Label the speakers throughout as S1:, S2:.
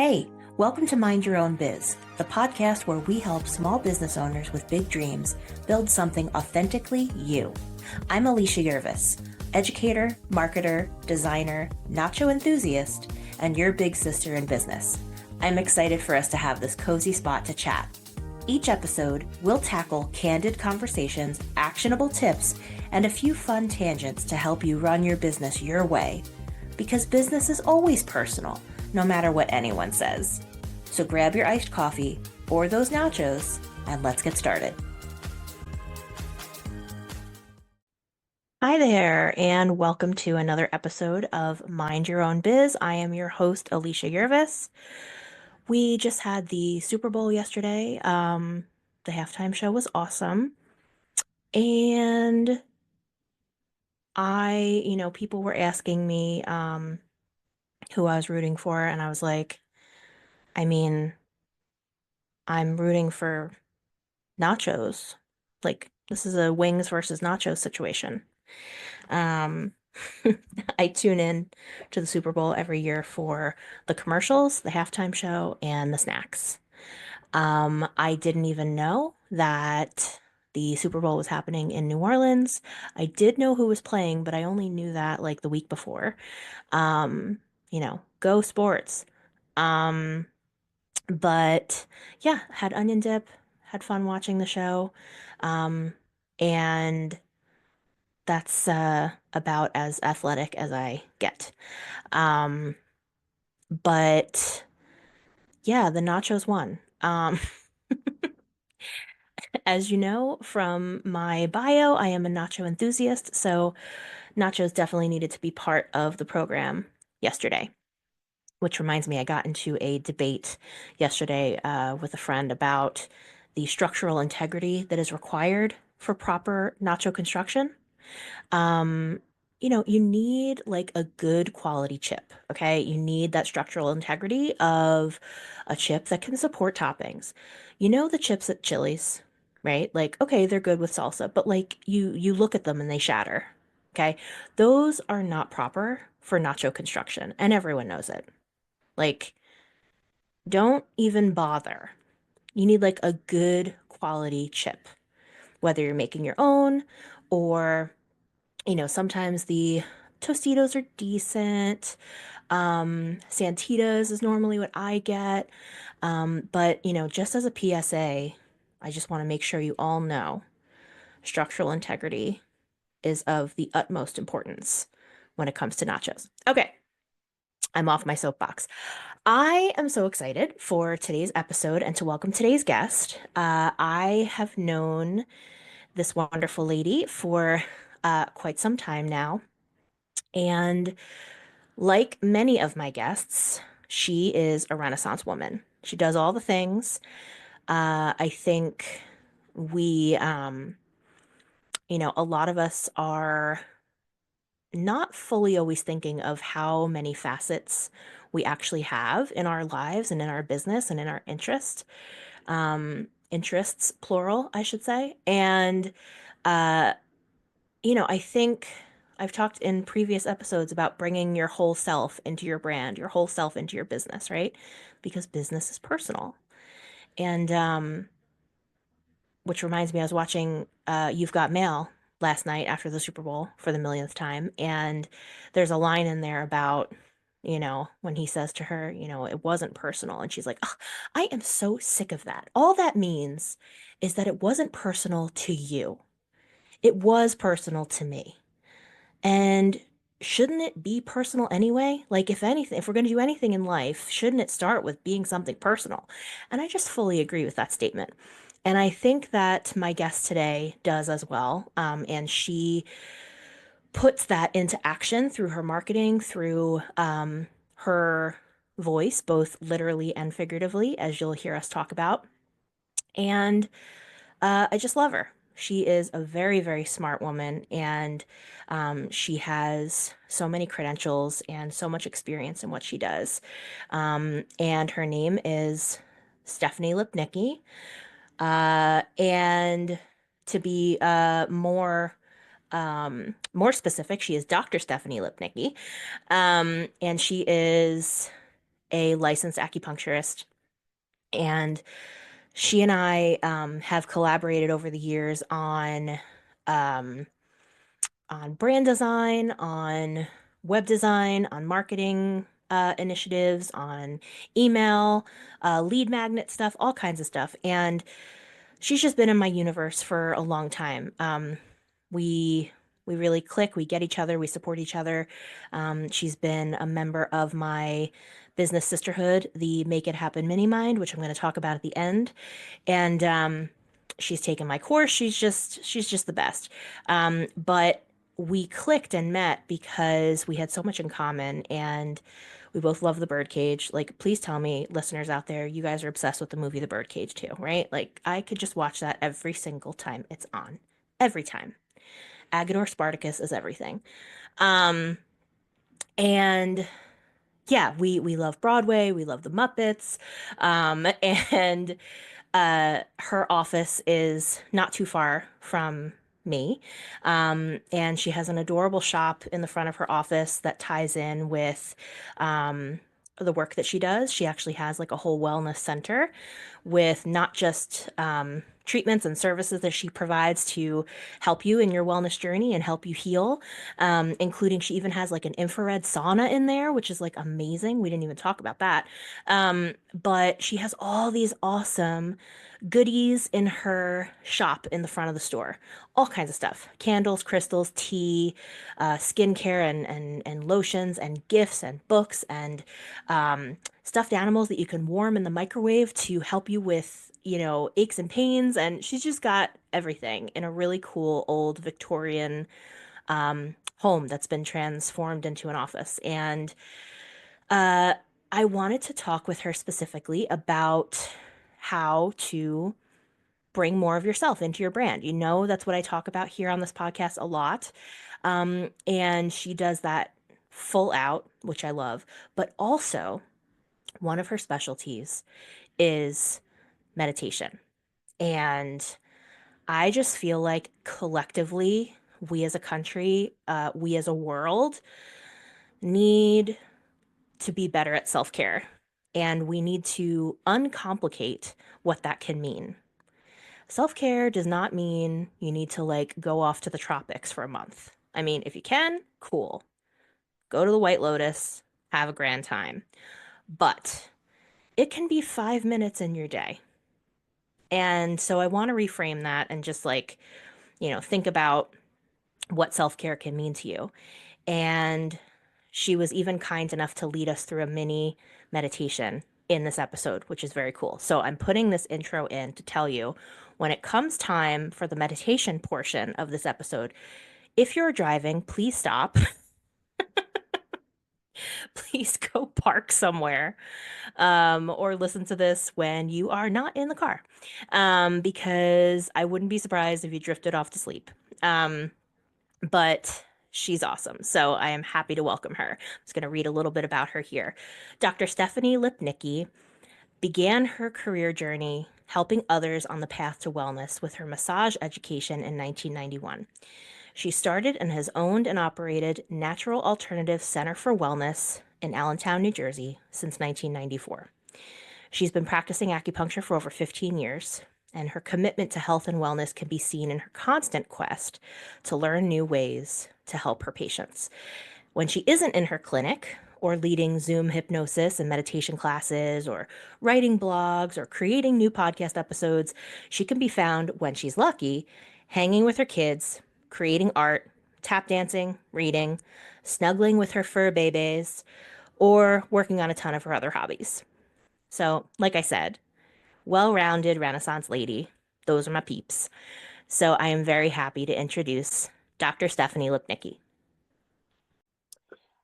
S1: Hey, welcome to Mind Your Own Biz, the podcast where we help small business owners with big dreams build something authentically you. I'm Alicia Yervis, educator, marketer, designer, nacho enthusiast, and your big sister in business. I'm excited for us to have this cozy spot to chat. Each episode, we'll tackle candid conversations, actionable tips, and a few fun tangents to help you run your business your way. Because business is always personal, no matter what anyone says. So grab your iced coffee or those nachos, and let's get started. Hi there, and welcome to another episode of Mind Your Own Biz. I am your host, Alicia Yervis. We just had the Super Bowl yesterday. The halftime show was awesome. And people were asking me who I was rooting for, and I was like, I'm rooting for nachos. Like, this is a wings versus nachos situation. Um, I tune in to the Super Bowl every year for the commercials, the halftime show, and the snacks. I didn't even know that the Super Bowl was happening in New Orleans. I did know who was playing, but I only knew that like the week before. Go sports. Um, but yeah, had onion dip, had fun watching the show. Um, and that's about as athletic as I get. Um, but yeah, the nachos won. As you know from my bio, I am a nacho enthusiast, so nachos definitely needed to be part of the program yesterday. Which reminds me, I got into a debate yesterday with a friend about the structural integrity that is required for proper nacho construction. Um, you need like a good quality chip, okay? You need that structural integrity of a chip that can support toppings. You know the chips at Chili's, right? Like, okay, they're good with salsa, but like you look at them and they shatter, okay? Those are not proper for nacho construction, and everyone knows it. Like, don't even bother. You need like a good quality chip, whether you're making your own or sometimes the Tostitos are decent. Santitas is normally what I get. But, just as a PSA, I just want to make sure you all know structural integrity is of the utmost importance when it comes to nachos. Okay, I'm off my soapbox. I am so excited for today's episode and to welcome today's guest. I have known this wonderful lady for quite some time now. And like many of my guests, she is a Renaissance woman. She does all the things. I think we, a lot of us are not fully always thinking of how many facets we actually have in our lives and in our business and in our interests, plural, I should say. And, uh, I think I've talked in previous episodes about bringing your whole self into your brand, your whole self into your business, right? Because business is personal. And which reminds me, I was watching You've Got Mail last night after the Super Bowl for the millionth time, and there's a line in there about, when he says to her, it wasn't personal, and she's like, "Ugh, I am so sick of that. All that means is that it wasn't personal to you. It was personal to me." And shouldn't it be personal anyway? Like, if anything, if we're going to do anything in life, shouldn't it start with being something personal? And I just fully agree with that statement. And I think that my guest today does as well. And she puts that into action through her marketing, through her voice, both literally and figuratively, as you'll hear us talk about. And I just love her. She is a very, very smart woman, and she has so many credentials and so much experience in what she does. And her name is Stephanie Lipnicki. And to be more specific, she is Dr. Stephanie Lipnicki. And she is a licensed acupuncturist, and she and I have collaborated over the years um, on brand design, on web design, on marketing initiatives, on email, lead magnet stuff, all kinds of stuff. And she's just been in my universe for a long time. We we really click. We get each other. We support each other. She's been a member of my business sisterhood, the Make It Happen Mini Mind, which I'm going to talk about at the end. And she's taken my course. She's just the best. But we clicked and met because we had so much in common, and we both love the Birdcage. Like, please tell me, listeners out there, you guys are obsessed with the movie The Birdcage too, right? Like, I could just watch that every single time it's on. Every time. Agador Spartacus is everything. Um, and yeah, we love Broadway, we love the Muppets. And her office is not too far from me. And she has an adorable shop in the front of her office that ties in with um, the work that she does. She actually has like a whole wellness center with not just treatments and services that she provides to help you in your wellness journey and help you heal, including she even has like an infrared sauna in there, which is like amazing. We didn't even talk about that. But she has all these awesome goodies in her shop in the front of the store. All kinds of stuff. Candles, crystals, tea, skincare and lotions and gifts and books and stuffed animals that you can warm in the microwave to help you with, aches and pains. And she's just got everything in a really cool old Victorian home that's been transformed into an office. And uh, I wanted to talk with her specifically about how to bring more of yourself into your brand. That's what I talk about here on this podcast a lot. And she does that full out, which I love. But also, one of her specialties is meditation. And I just feel like collectively, we as a country, we as a world need to be better at self care. And we need to uncomplicate what that can mean. Self care does not mean you need to like go off to the tropics for a month. I mean, if you can, cool. Go to the White Lotus, have a grand time. But it can be 5 minutes in your day. And so I want to reframe that and just like, think about what self care can mean to you. And she was even kind enough to lead us through a mini meditation in this episode, which is very cool. So I'm putting this intro in to tell you when it comes time for the meditation portion of this episode, if you're driving, please stop. Please go park somewhere, or listen to this when you are not in the car, because I wouldn't be surprised if you drifted off to sleep. But she's awesome. So I am happy to welcome her. I'm just going to read a little bit about her here. Dr. Stephanie Lipnicki began her career journey helping others on the path to wellness with her massage education in 1991. She started and has owned and operated Natural Alternative Center for Wellness in Allentown, New Jersey since 1994. She's been practicing acupuncture for over 15 years, and her commitment to health and wellness can be seen in her constant quest to learn new ways to help her patients. When she isn't in her clinic or leading Zoom hypnosis and meditation classes or writing blogs or creating new podcast episodes, she can be found when she's lucky, hanging with her kids, creating art, tap dancing, reading, snuggling with her fur babies, or working on a ton of her other hobbies. So, like I said, well-rounded Renaissance lady. Those are my peeps. So I am very happy to introduce Dr. Stephanie Lipnicki.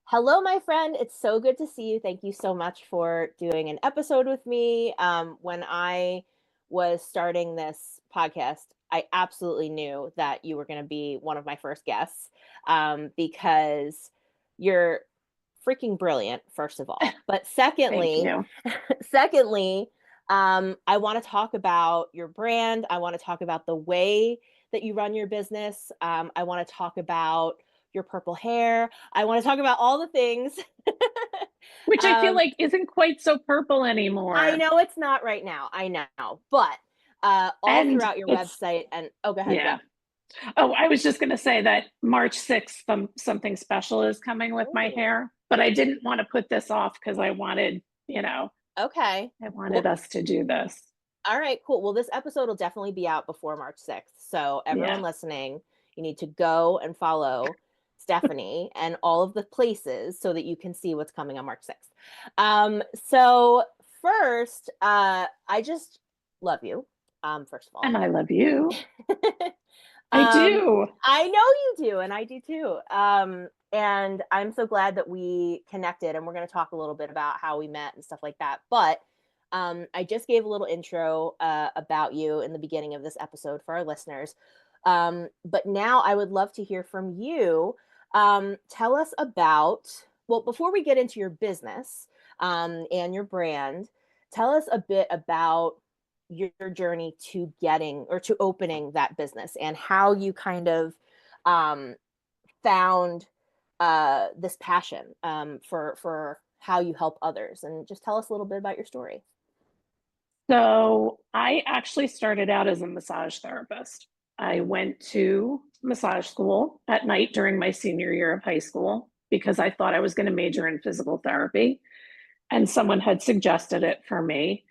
S1: Hello, my friend. It's so good to see you. Thank you so much for doing an episode with me. When I was starting this podcast, I absolutely knew that you were going to be one of my first guests, because you're freaking brilliant, first of all. But secondly, secondly, I want to talk about your brand. I want to talk about the way that you run your business. I want to talk about your purple hair. I want to talk about all the things.
S2: Which I feel
S1: um,
S2: like isn't quite so purple
S1: I
S2: anymore.
S1: know it's not right now. I know, but all
S2: And
S1: throughout your
S2: it's,
S1: website and oh, go ahead.
S2: yeah.
S1: What?
S2: Oh, I was just going to say that March 6th, something special is coming with my
S1: Ooh,
S2: hair, but I didn't want to put this off because I wanted,
S1: okay.
S2: I wanted
S1: Well,
S2: us to do this.
S1: all right, cool. Well, this episode will definitely be out before March 6th. So, everyone
S2: Yeah.
S1: listening, you need to go and follow Stephanie and all of the places so that you can see what's coming on March 6th. So first, I just love you, first of all.
S2: And I love you. I
S1: um,
S2: do.
S1: I know you do, and I do too. And I'm so glad that we connected, and we're going to talk a little bit about how we met and stuff like that. But I just gave a little intro about you in the beginning of this episode for our listeners. But now I would love to hear from you. Tell us about, well, before we get into your business and your brand, tell us a bit about your journey to getting or to opening that business and how you kind of um, found this passion for how you help others, and just tell us a little bit about your story.
S2: So I actually started out as a massage therapist. I went to massage school at night during my senior year of high school because I thought I was going to major in physical therapy. And someone had suggested it for me.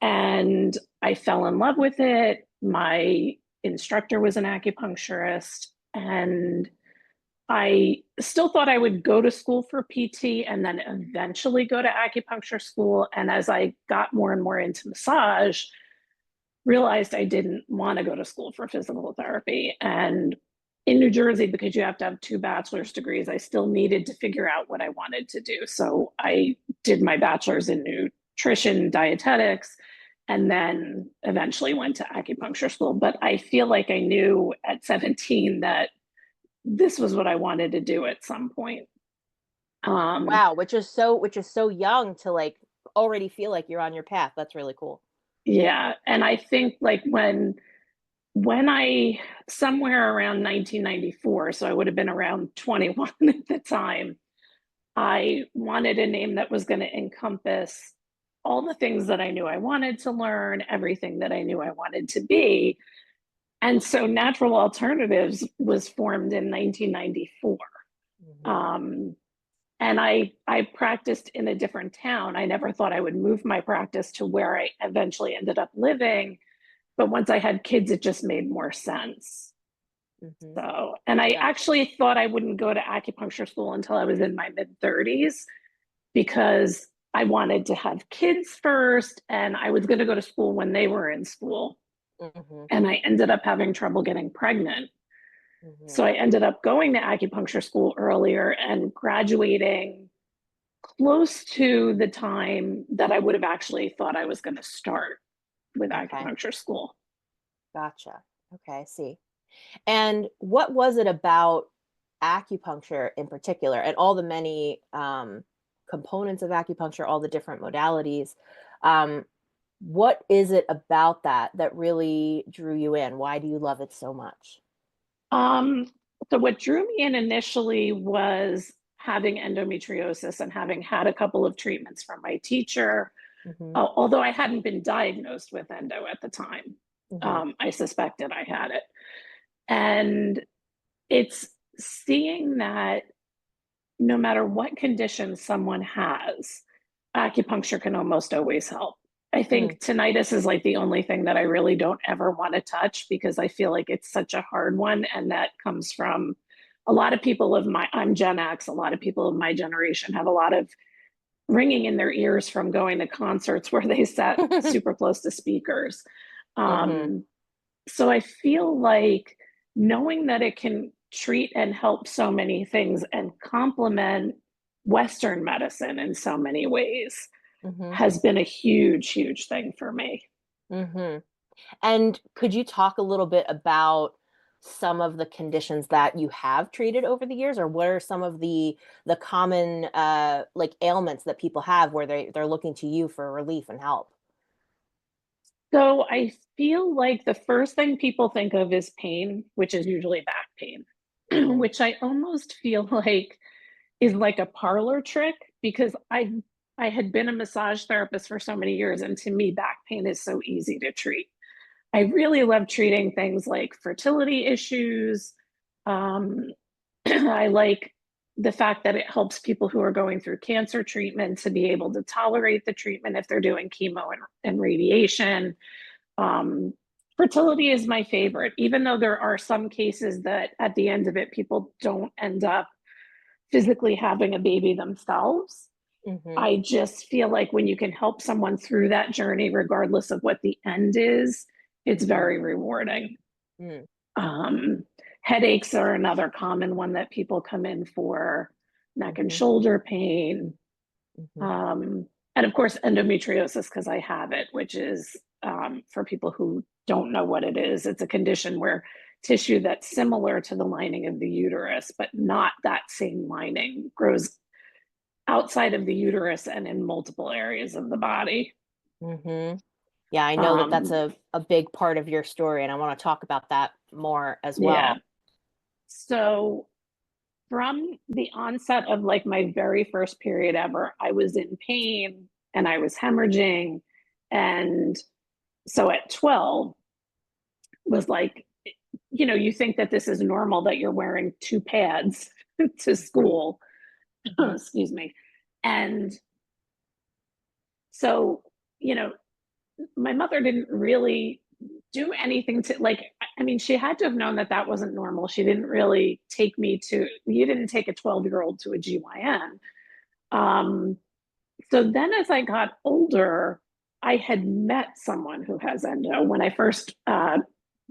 S2: And I fell in love with it. My instructor was an acupuncturist. And I still thought I would go to school for PT and then eventually go to acupuncture school. And as I got more and more into massage, realized I didn't want to go to school for physical therapy. And in New Jersey, because you have to have two bachelor's degrees, I still needed to figure out what I wanted to do. So I did my bachelor's in nutrition, dietetics, and then eventually went to acupuncture school. But I feel like I knew at 17 that this was what I wanted to do at some point. Um,
S1: Wow, which is so young to like already feel like you're on your path. That's really cool.
S2: yeah, and I think like when I somewhere around 1994, so I would have been around 21 at the time, I wanted a name that was going to encompass all the things that I knew I wanted to learn, everything that I knew I wanted to be. And so Natural Alternatives was formed in 1994.
S1: Hmm.
S2: Um, and I practiced in a different town. I never thought I would move my practice to where I eventually ended up living. But once I had kids, it just made more sense.
S1: Hmm.
S2: So, and I
S1: Gotcha.
S2: actually thought I wouldn't go to acupuncture school until I was in my mid 30s because I wanted to have kids first and I was going to go to school when they were in school.
S1: Hmm.
S2: And I ended up having trouble getting pregnant. So
S1: Hmm.
S2: I ended up going to acupuncture school earlier and graduating close to the time that I would have actually thought I was going to start with
S1: Okay.
S2: acupuncture school.
S1: Gotcha. Okay, I see. And what was it about acupuncture in particular, and all the many components of acupuncture, all the different modalities? Um, what is it about that really drew you in? Why do you love it so much?
S2: Um, so what drew me in initially was having endometriosis and having had a couple of treatments from my teacher,
S1: Hmm.
S2: although I hadn't been diagnosed with endo at the time.
S1: Hmm.
S2: I suspected I had it. And it's seeing that no matter what condition someone has, acupuncture can almost always help. I
S1: Mm.
S2: think tinnitus is like the only thing that I really don't ever want to touch because I feel like it's such a hard one. And that comes from a lot of people of my, I'm Gen X, a lot of people of my generation have a lot of ringing in their ears from going to concerts where they sat super close to speakers.
S1: Hmm.
S2: Um, so I feel like knowing that it can treat and help so many things and complement Western medicine in so many ways
S1: Hmm.
S2: has been a huge, huge thing for me.
S1: Hmm. And could you talk a little bit about some of the conditions that you have treated over the years, or what are some of the common like ailments that people have where they're looking to you for relief and help?
S2: So I feel like the first thing people think of is pain, which is usually back pain.
S1: Mm-hmm.
S2: which I almost feel like is like a parlor trick, because I had been a massage therapist for so many years, and to me, back pain is so easy to treat. I really love treating things like fertility issues. Um, I like the fact that it helps people who are going through cancer treatment to be able to tolerate the treatment if they're doing chemo and radiation. Um, Fertility is my favorite, even though there are some cases that at the end of it, people don't end up physically having a baby themselves.
S1: Mm-hmm.
S2: I just feel like when you can help someone through that journey, regardless of what the end is, it's
S1: Mm-hmm.
S2: very rewarding.
S1: Mm-hmm.
S2: Um, Headaches are another common one that people come in for, neck and
S1: Mm-hmm.
S2: shoulder pain.
S1: Mm-hmm.
S2: Um, and of course, endometriosis, because I have it, which is for people who don't know what it is, it's a condition where tissue that's similar to the lining of the uterus, but not that same lining, grows outside of the uterus and in multiple areas of the body.
S1: Mm-hmm. Yeah, I know that that's
S2: Um,
S1: a big part of your story, and I want to talk about that more as
S2: yeah.
S1: well.
S2: So from the onset of like my very first period ever, I was in pain and I was hemorrhaging. And so at 12 was like, you think that this is normal that you're wearing two pads to
S1: Mm-hmm.
S2: school.
S1: Mm-hmm.
S2: Excuse me. And so, you know, my mother didn't really do anything to like, I mean, she had to have known that that wasn't normal. She didn't really take me to, you didn't take a 12-year-old to a GYN. Um, so then as I got older, I had met someone who has endo. When I first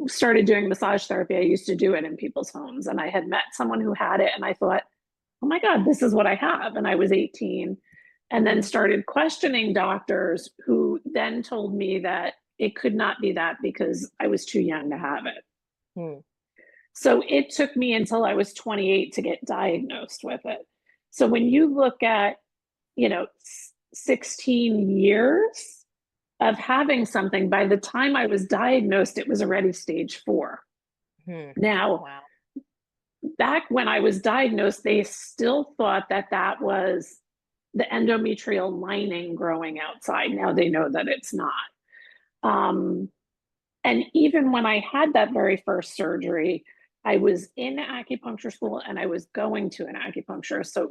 S2: started doing massage therapy, I used to do it in people's homes, and I had met someone who had it, and I thought, oh my God, this is what I have. And I was 18, and then
S1: Mm-hmm.
S2: started questioning doctors who then told me that it could not be that because I was too young to have it.
S1: Mm-hmm.
S2: So it took me until I was 28 to get diagnosed with it. So when you look at, 16 years of having something, by the time I was diagnosed, it was already stage 4.
S1: Mm-hmm.
S2: Now,
S1: Wow.
S2: back when I was diagnosed, they still thought that that was the endometrial lining growing outside. Now they know that it's not. Um, and even when I had that very first surgery, I was in acupuncture school and I was going to an acupuncturist. So it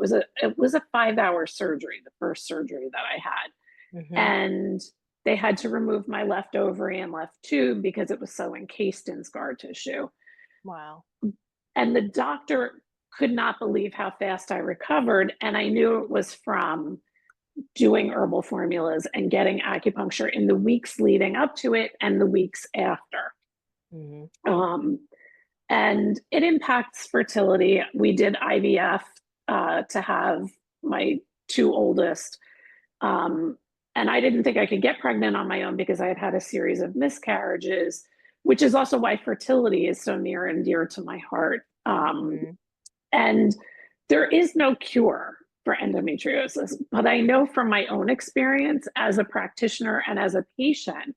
S2: was a 5-hour surgery, the first surgery that I had.
S1: Mm-hmm.
S2: And they had to remove my left ovary and left tube because it was so encased in scar tissue.
S1: Wow.
S2: And the doctor could not believe how fast I recovered. And I knew it was from doing herbal formulas and getting acupuncture in the weeks leading up to it and the weeks after.
S1: Mm-hmm.
S2: Um, and it impacts fertility. We did IVF to have my two oldest. Um, and I didn't think I could get pregnant on my own because I had had a series of miscarriages, which is also why fertility is so near and dear to my heart.
S1: Mm-hmm.
S2: And there is no cure for endometriosis, but I know from my own experience as a practitioner and as a patient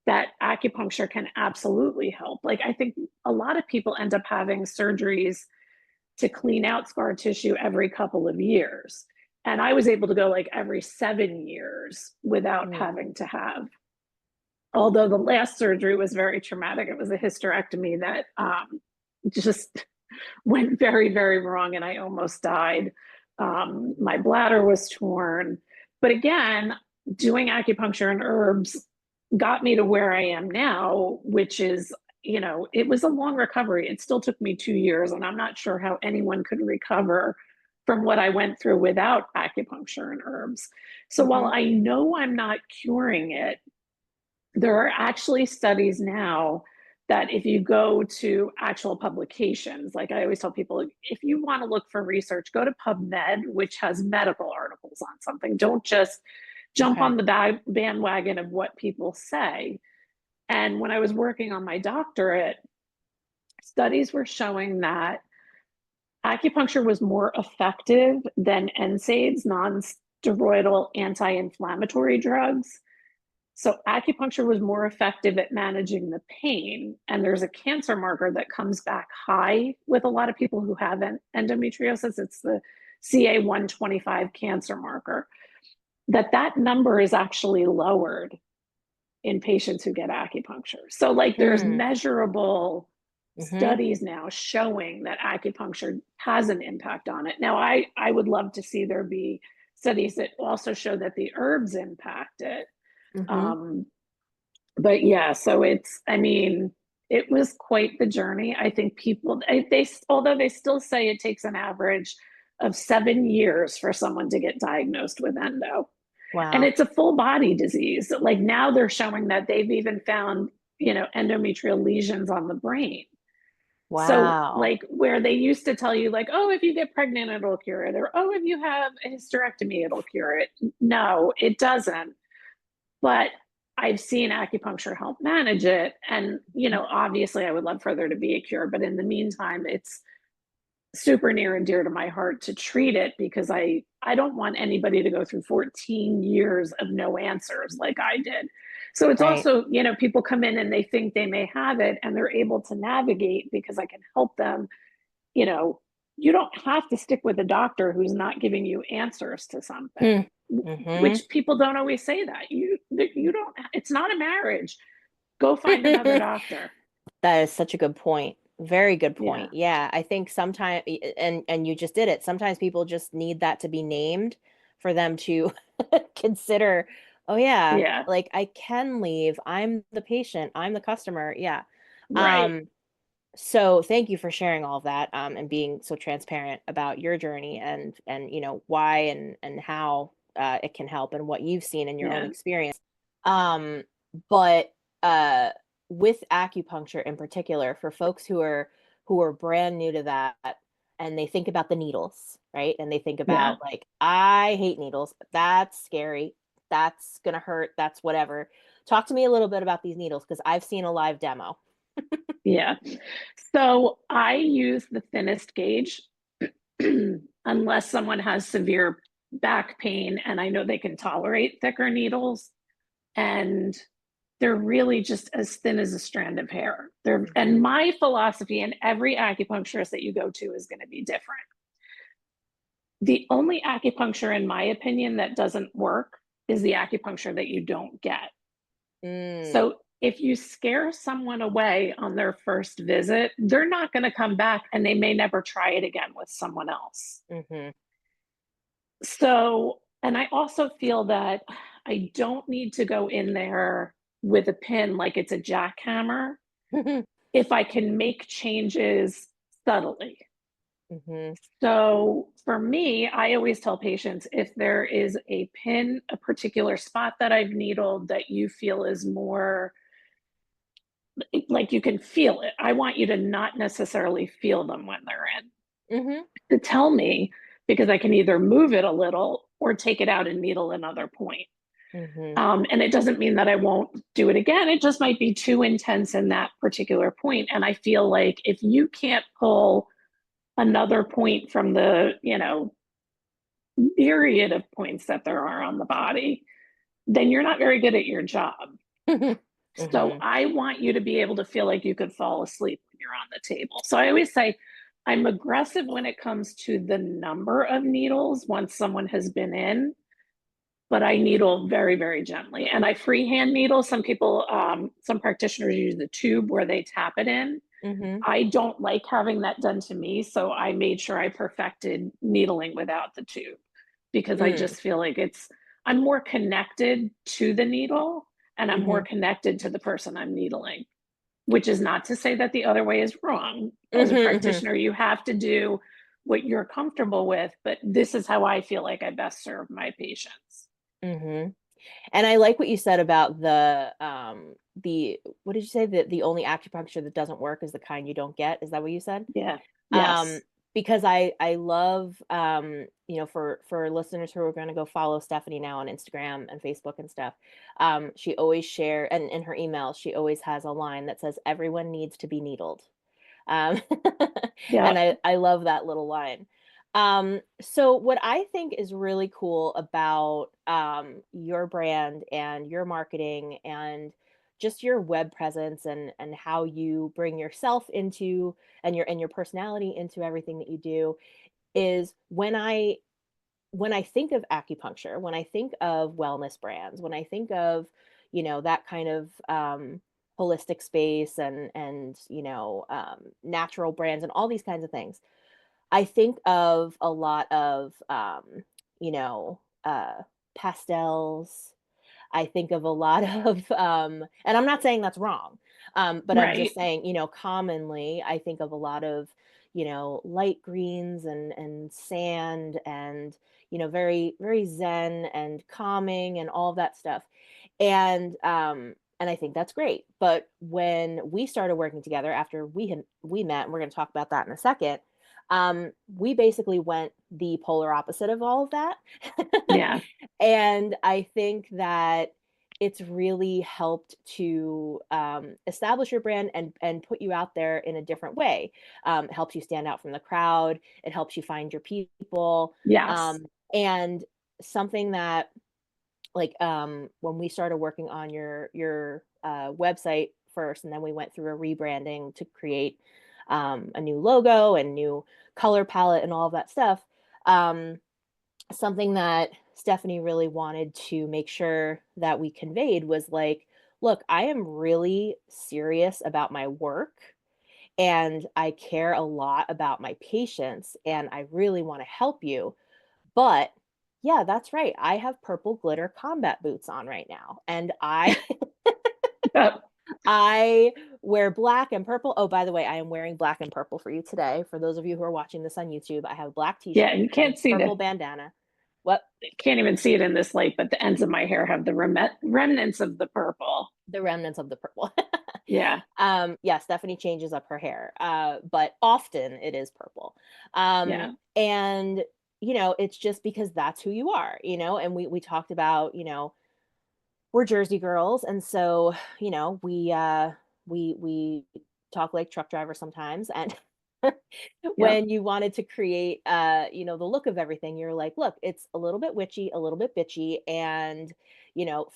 S2: that acupuncture can absolutely help. Like, I think a lot of people end up having surgeries to clean out scar tissue every couple of years. And I was able to go like every 7 years without
S1: Mm-hmm.
S2: having to have. Although the last surgery was very traumatic, it was a hysterectomy that just went very, very wrong, and I almost died. My bladder was torn. But again, doing acupuncture and herbs got me to where I am now, which is, it was a long recovery. It still took me 2 years, and I'm not sure how anyone could recover from what I went through without acupuncture and herbs. So while
S1: Mm-hmm.
S2: I know I'm not curing it, there are actually studies now that if you go to actual publications, like I always tell people, if you want to look for research, go to PubMed, which has medical articles on something. Don't just jump
S1: Okay.
S2: on the bandwagon of what people say. And when I was working on my doctorate, studies were showing that acupuncture was more effective than NSAIDs, non steroidal anti inflammatory drugs. So acupuncture was more effective at managing the pain. And there's a cancer marker that comes back high with a lot of people who have endometriosis. It's the CA125 cancer marker. That number is actually lowered in patients who get acupuncture. So like there's
S1: Hmm.
S2: measurable
S1: Mm-hmm.
S2: studies now showing that acupuncture has an impact on it. Now I would love to see there be studies that also show that the herbs impact it.
S1: Mm-hmm.
S2: Um, but yeah, so it's, I mean, it was quite the journey. I think people, they, although they still say it takes an average of 7 years for someone to get diagnosed with endo. And
S1: Wow.
S2: it's a full body disease. Like now they're showing that they've even found, endometrial lesions on the brain. So,
S1: Wow.
S2: like, where they used to tell you, like, oh, if you get pregnant, it'll cure it, or oh, if you have a hysterectomy, it'll cure it. No, it doesn't. But I've seen acupuncture help manage it. And, obviously, I would love for there to be a cure. But in the meantime, it's super near and dear to my heart to treat it because I don't want anybody to go through 14 years of no answers like I did. So it's
S1: Right.
S2: also, people come in and they think they may have it and they're able to navigate because I can help them. you know you don't have to stick with a doctor who's not giving you answers to something,
S1: Hmm. Mm-hmm.
S2: which people don't always say. That you don't, it's not a marriage. Go find another doctor.
S1: That is such a good point. Very good
S2: Yeah,
S1: point. Yeah, I think sometimes, and you just did it. Sometimes people just need that to be named for them to consider, oh yeah,
S2: yeah,
S1: like I can leave. I'm the patient. I'm the customer. Yeah.
S2: right,
S1: Um, so thank you for sharing all of that, and being so transparent about your journey and why and how it can help and what you've seen in your own
S2: yeah,
S1: experience. Um, but uh, with acupuncture in particular, for folks who are brand new to that and they think about the needles, right? And they think
S2: yeah.
S1: about like, I hate needles. That's scary. That's gonna hurt. That's whatever. Talk to me a little bit about these needles because I've seen a live demo.
S2: Yeah. So I use the thinnest gauge unless someone has severe back pain and I know they can tolerate thicker needles. And they're really just as thin as a strand of hair. And
S1: Hmm.
S2: my philosophy, and every acupuncturist that you go to is going to be different. The only acupuncture, in my opinion, that doesn't work is the acupuncture that you don't get.
S1: Mm.
S2: So if you scare someone away on their first visit, they're not going to come back and they may never try it again with someone else.
S1: Hmm.
S2: So, and I also feel that I don't need to go in there with a pin like it's a jackhammer if I can make changes subtly.
S1: Hmm.
S2: So for me, I always tell patients if there is a pin, a particular spot that I've needled that you feel is more like you can feel it. I want you to not necessarily feel them when they're in.
S1: Hmm.
S2: To tell me because I can either move it a little or take it out and needle another point.
S1: Hmm.
S2: And it doesn't mean that I won't do it again. It just might be too intense in that particular point. And I feel like if you can't pull another point from the, myriad of points that there are on the body, then you're not very good at your job.
S1: Hmm.
S2: So
S1: Hmm.
S2: I want you to be able to feel like you could fall asleep when you're on the table. So I always say I'm aggressive when it comes to the number of needles once someone has been in, but I needle very, very gently. And I freehand needle. Some people, some practitioners use the tube where they tap it in.
S1: Hmm.
S2: I don't like having that done to me. So I made sure I perfected needling without the tube because I
S1: Mm.
S2: just feel like I'm more connected to the needle and I'm more
S1: Hmm.
S2: connected to the person I'm needling, which is not to say that the other way is wrong. As a
S1: Hmm. Hmm.
S2: practitioner, you have to do what you're comfortable with, but this is how I feel like I best serve my patients.
S1: Hmm. And I like what you said about the what did you say, the only acupuncture that doesn't work is the kind you don't get. Is that what you said?
S2: Yeah.
S1: Um,
S2: Yes.
S1: because I love for listeners who are going to go follow Stephanie now on Instagram and Facebook and stuff. She always and in her emails she always has a line that says everyone needs to be needled. Um,
S2: Yeah.
S1: and I love that little line. So what I think is really cool about your brand and your marketing and just your web presence and how you bring yourself into and your personality into everything that you do is when I think of acupuncture, when I think of wellness brands, when I think of, that kind of holistic space and natural brands and all these kinds of things, I think of a lot of you know, pastels. I think of a lot of, and I'm not saying that's wrong, but I'm just
S2: Right.
S1: saying, commonly I think of a lot of, light greens and sand and, very, very zen and calming and all of that stuff. And I think that's great. But when we started working together after we met, and we're going to talk about that in a second, we basically went the polar opposite of all of that.
S2: Yeah.
S1: And I think that it's really helped to establish your brand and put you out there in a different way. It helps you stand out from the crowd. It helps you find your people.
S2: Yes.
S1: And something that when we started working on your website first, and then we went through a rebranding to create a new logo and new color palette and all of that stuff. Something that Stephanie really wanted to make sure that we conveyed was like, look, I am really serious about my work and I care a lot about my patients and I really want to help you. But yeah, that's right. I have purple glitter combat boots on right now. And I
S2: Yep.
S1: I wear black and purple. Oh, by the way, I am wearing black and purple for you today. For those of you who are watching this on YouTube, I have a black
S2: Yeah,
S1: t-shirt
S2: you
S1: and
S2: can't see
S1: purple
S2: the
S1: bandana. What?
S2: can't even see it in this light, but the ends of my hair have the remnants of the purple.
S1: The remnants of the purple.
S2: Yeah.
S1: Yeah, Stephanie changes up her hair, but often it is purple.
S2: Yeah.
S1: And it's just because that's who you are, and we talked about, we're Jersey girls, and so, we talk like truck drivers sometimes. And
S2: Yep.
S1: when you wanted to create, the look of everything, you're like, look, it's a little bit witchy, a little bit bitchy, and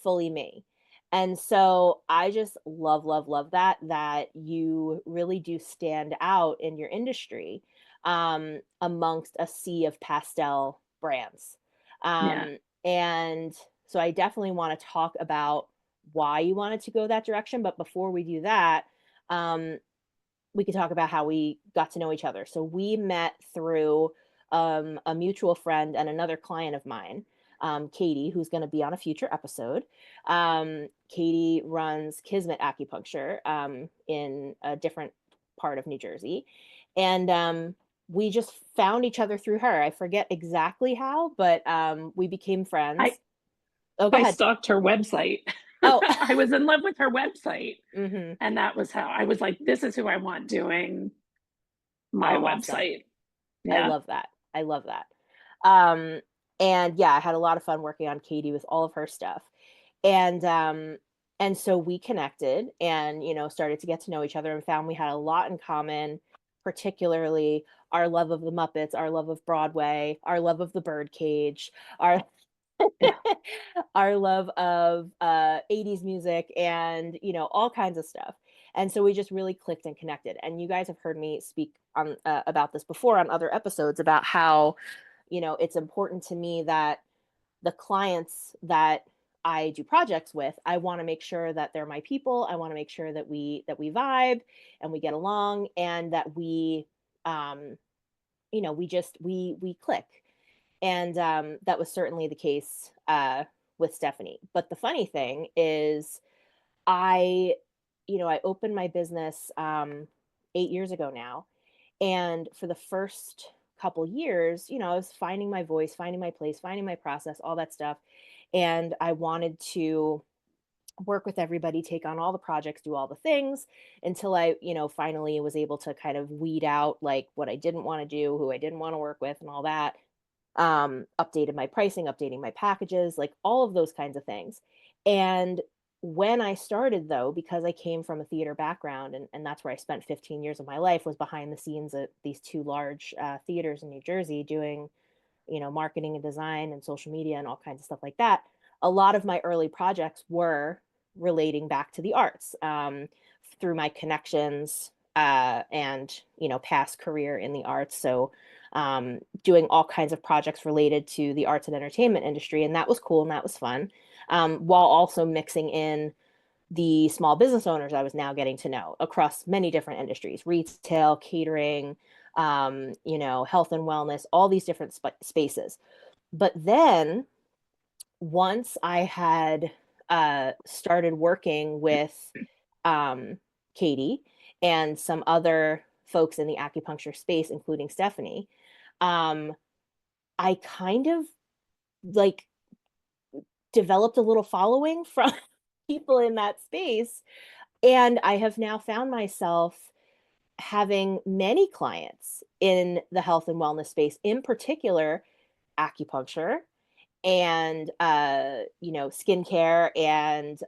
S1: fully me. And so I just love, love, love that you really do stand out in your industry amongst a sea of pastel brands.
S2: Yeah.
S1: And so I definitely want to talk about why you wanted to go that direction. But before we do that, um, we could talk about how we got to know each other. So we met through a mutual friend and another client of mine, Katie, who's going to be on a future episode. Katie runs Kismet Acupuncture in a different part of New Jersey. And we just found each other through her. I forget exactly how, but we became
S2: I
S1: friends. Oh, go
S2: I
S1: ahead.
S2: stalked her website.
S1: Oh,
S2: I was in love with her website.
S1: hmm,
S2: And that was how I was like, this is who I want doing my
S1: oh, awesome.
S2: website.
S1: I
S2: Yeah.
S1: love that. I love that. Um, and yeah, I had a lot of fun working on Katie with all of her stuff. And so we connected and started to get to know each other and found we had a lot in common, particularly our love of the Muppets, our love of Broadway, our love of the Birdcage, our
S2: Yeah.
S1: our love of 80s music and all kinds of stuff. And so we just really clicked and connected. And you guys have heard me speak on about this before on other episodes about how it's important to me that the clients that I do projects with, I want to make sure that they're my people. I want to make sure that we vibe and we get along and that um we click. And that was certainly the case with Stephanie. But the funny thing is, I, I opened my business 8 years ago now, and for the first couple years, I was finding my voice, finding my place, finding my process, all that stuff, and I wanted to work with everybody, take on all the projects, do all the things until I, finally was able to kind of weed out like what I didn't want to do, who I didn't want to work with, and all that. Updated my pricing, updating my packages, like all of those kinds of things. And When I started, though, because I came from a theater background, and that's where I spent 15 years of my life, was behind the scenes at these two large theaters in New Jersey doing, marketing and design and social media and all kinds of stuff like that. A lot of my early projects were relating back to the arts, through my connections, and, past career in the arts. So, doing all kinds of projects related to the arts and entertainment industry. And that was cool and that was fun, while also mixing in the small business owners I was now getting to know across many different industries: retail, catering, health and wellness, all these different spaces. But then once I had started working with um, Katie and some other folks in the acupuncture space, including Stephanie, um, I kind of like developed a little following from people in that space. And I have now found myself having many clients in the health and wellness space, in particular acupuncture and skincare, and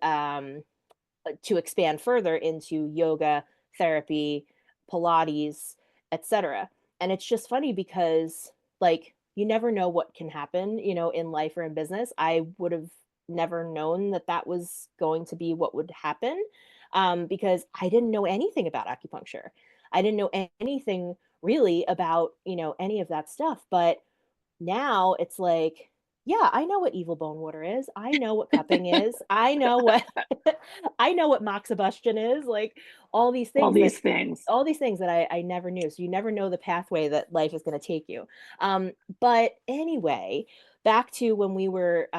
S1: to expand further into yoga, therapy, Pilates, etc. And it's just funny because, like, you never know what can happen, in life or in business. I would have never known that that was going to be what would happen, because I didn't know anything about acupuncture. I didn't know anything really about, any of that stuff. But now it's like, yeah, I know what evil bone water is. I know what cupping is. I know what I know what moxibustion is. Like all these
S2: All
S1: things that
S2: these things.
S1: I never knew. So you never know the pathway that life is going to take you. But anyway, back to when we were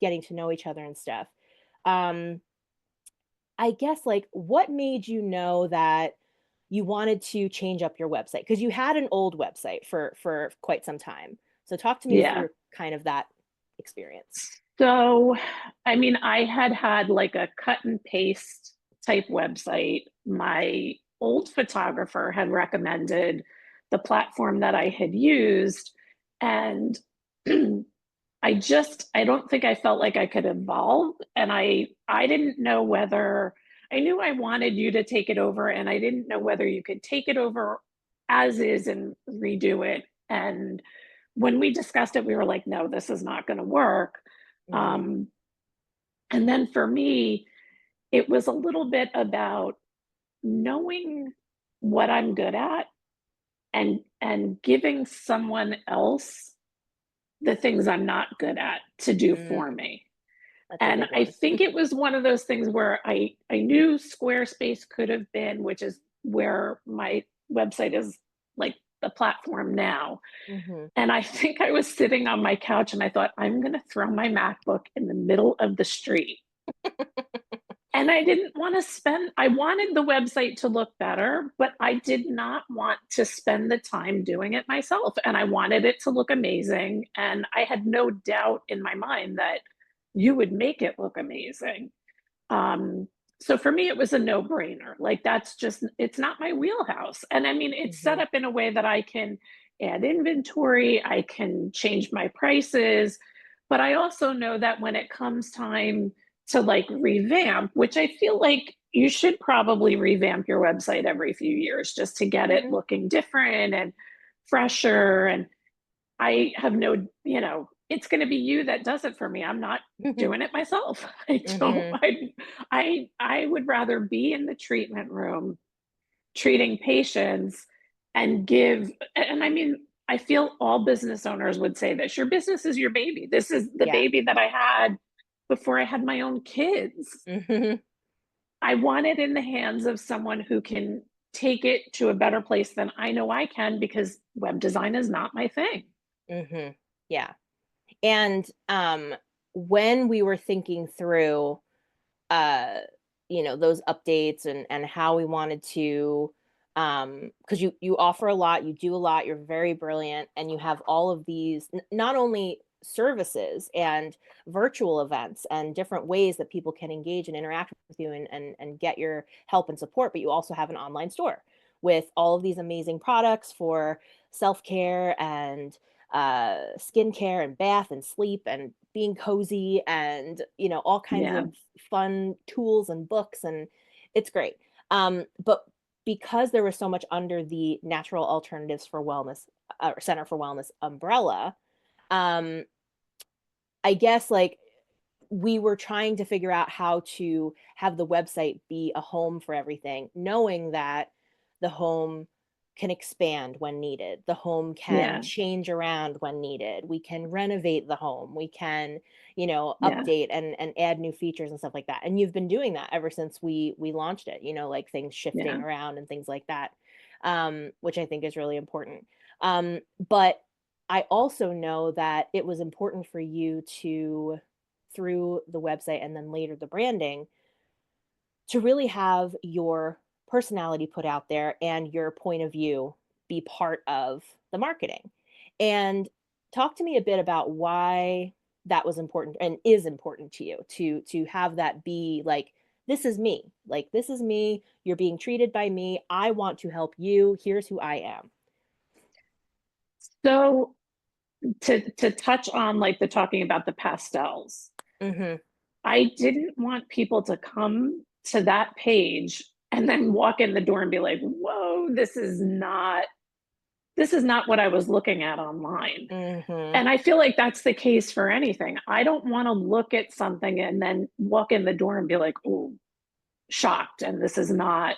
S1: getting to know each other and stuff. Um, I guess, like, what made you know that you wanted to change up your website? Because you had an old website for quite some time. So talk to me
S2: Yeah.
S1: through kind of that experience.
S2: So, I mean, I had had like a cut and paste type website. My old photographer had recommended the platform that I had used. And I don't think I felt like I could evolve. And I didn't know whether I knew I wanted you to take it over, and I didn't know whether you could take it over as is and redo it. And when we discussed it, we were like, no, this is not going to work.
S1: Hmm.
S2: Um, and then for me, it was a little bit about knowing what I'm good at and giving someone else the things I'm not good at to do for
S1: Mm,
S2: me.
S1: that's a
S2: And
S1: big
S2: I
S1: one.
S2: think it was one of those things where I knew Squarespace could have been, which is where my website is, like the platform now.
S1: Hmm.
S2: And I think I was sitting on my couch and I thought, I'm going to throw my MacBook in the middle of the street. And I didn't want to spend, I wanted the website to look better, but I did not want to spend the time doing it myself. And I wanted it to look amazing. And I had no doubt in my mind that you would make it look amazing. Um, so for me, it was a no brainer. Like, that's just, it's not my wheelhouse. And I mean, it's set
S1: Hmm.
S2: up in a way that I can add inventory, I can change my prices. But I also know that when it comes time to like revamp, which I feel like you should probably revamp your website every few years just to get it
S1: Hmm.
S2: looking different and fresher. And I have no, it's going to be you that does it for me. I'm not
S1: Hmm.
S2: doing it myself. I don't,
S1: Hmm.
S2: I would rather be in the treatment room treating patients and give, and I mean, I feel all business owners would say this. Your business is your baby. This is the
S1: Yeah.
S2: baby that I had before I had my own kids.
S1: Hmm.
S2: I want it in the hands of someone who can take it to a better place than I know I can, because web design is not my thing.
S1: Hmm. Yeah. And when we were thinking through uh those updates and how we wanted to, because you offer a lot, you do a lot, you're very brilliant, and you have all of these not only services and virtual events and different ways that people can engage and interact with you and get your help and support, but you also have an online store with all of these amazing products for self-care and skincare and bath and sleep and being cozy and, all kinds
S2: Yeah.
S1: of fun tools and books. And it's great. But because there was so much under the Natural Alternatives for Wellness Center for Wellness umbrella, um, I guess like we were trying to figure out how to have the website be a home for everything, knowing that the home can expand when needed. The home can
S2: Yeah.
S1: change around when needed. We can renovate the home. We can,
S2: Yeah.
S1: update and add new features and stuff like that. And you've been doing that ever since we launched it, like things shifting
S2: Yeah.
S1: around and things like that, which I think is really important. But I also know that it was important for you to, through the website and then later the branding, to really have your personality put out there and your point of view be part of the marketing. And talk to me a bit about why that was important and is important to you to have that be like, this is me. Like, this is me. You're being treated by me. I want to help you. Here's who I am.
S2: So to touch on like the talking about the pastels,
S1: Mm-hmm.
S2: I didn't want people to come to that page and then walk in the door and be like, whoa, this is not what I was looking at online.
S1: Mm-hmm.
S2: And I feel like that's the case for anything. I don't want to look at something and then walk in the door and be like, oh, shocked. And this is not,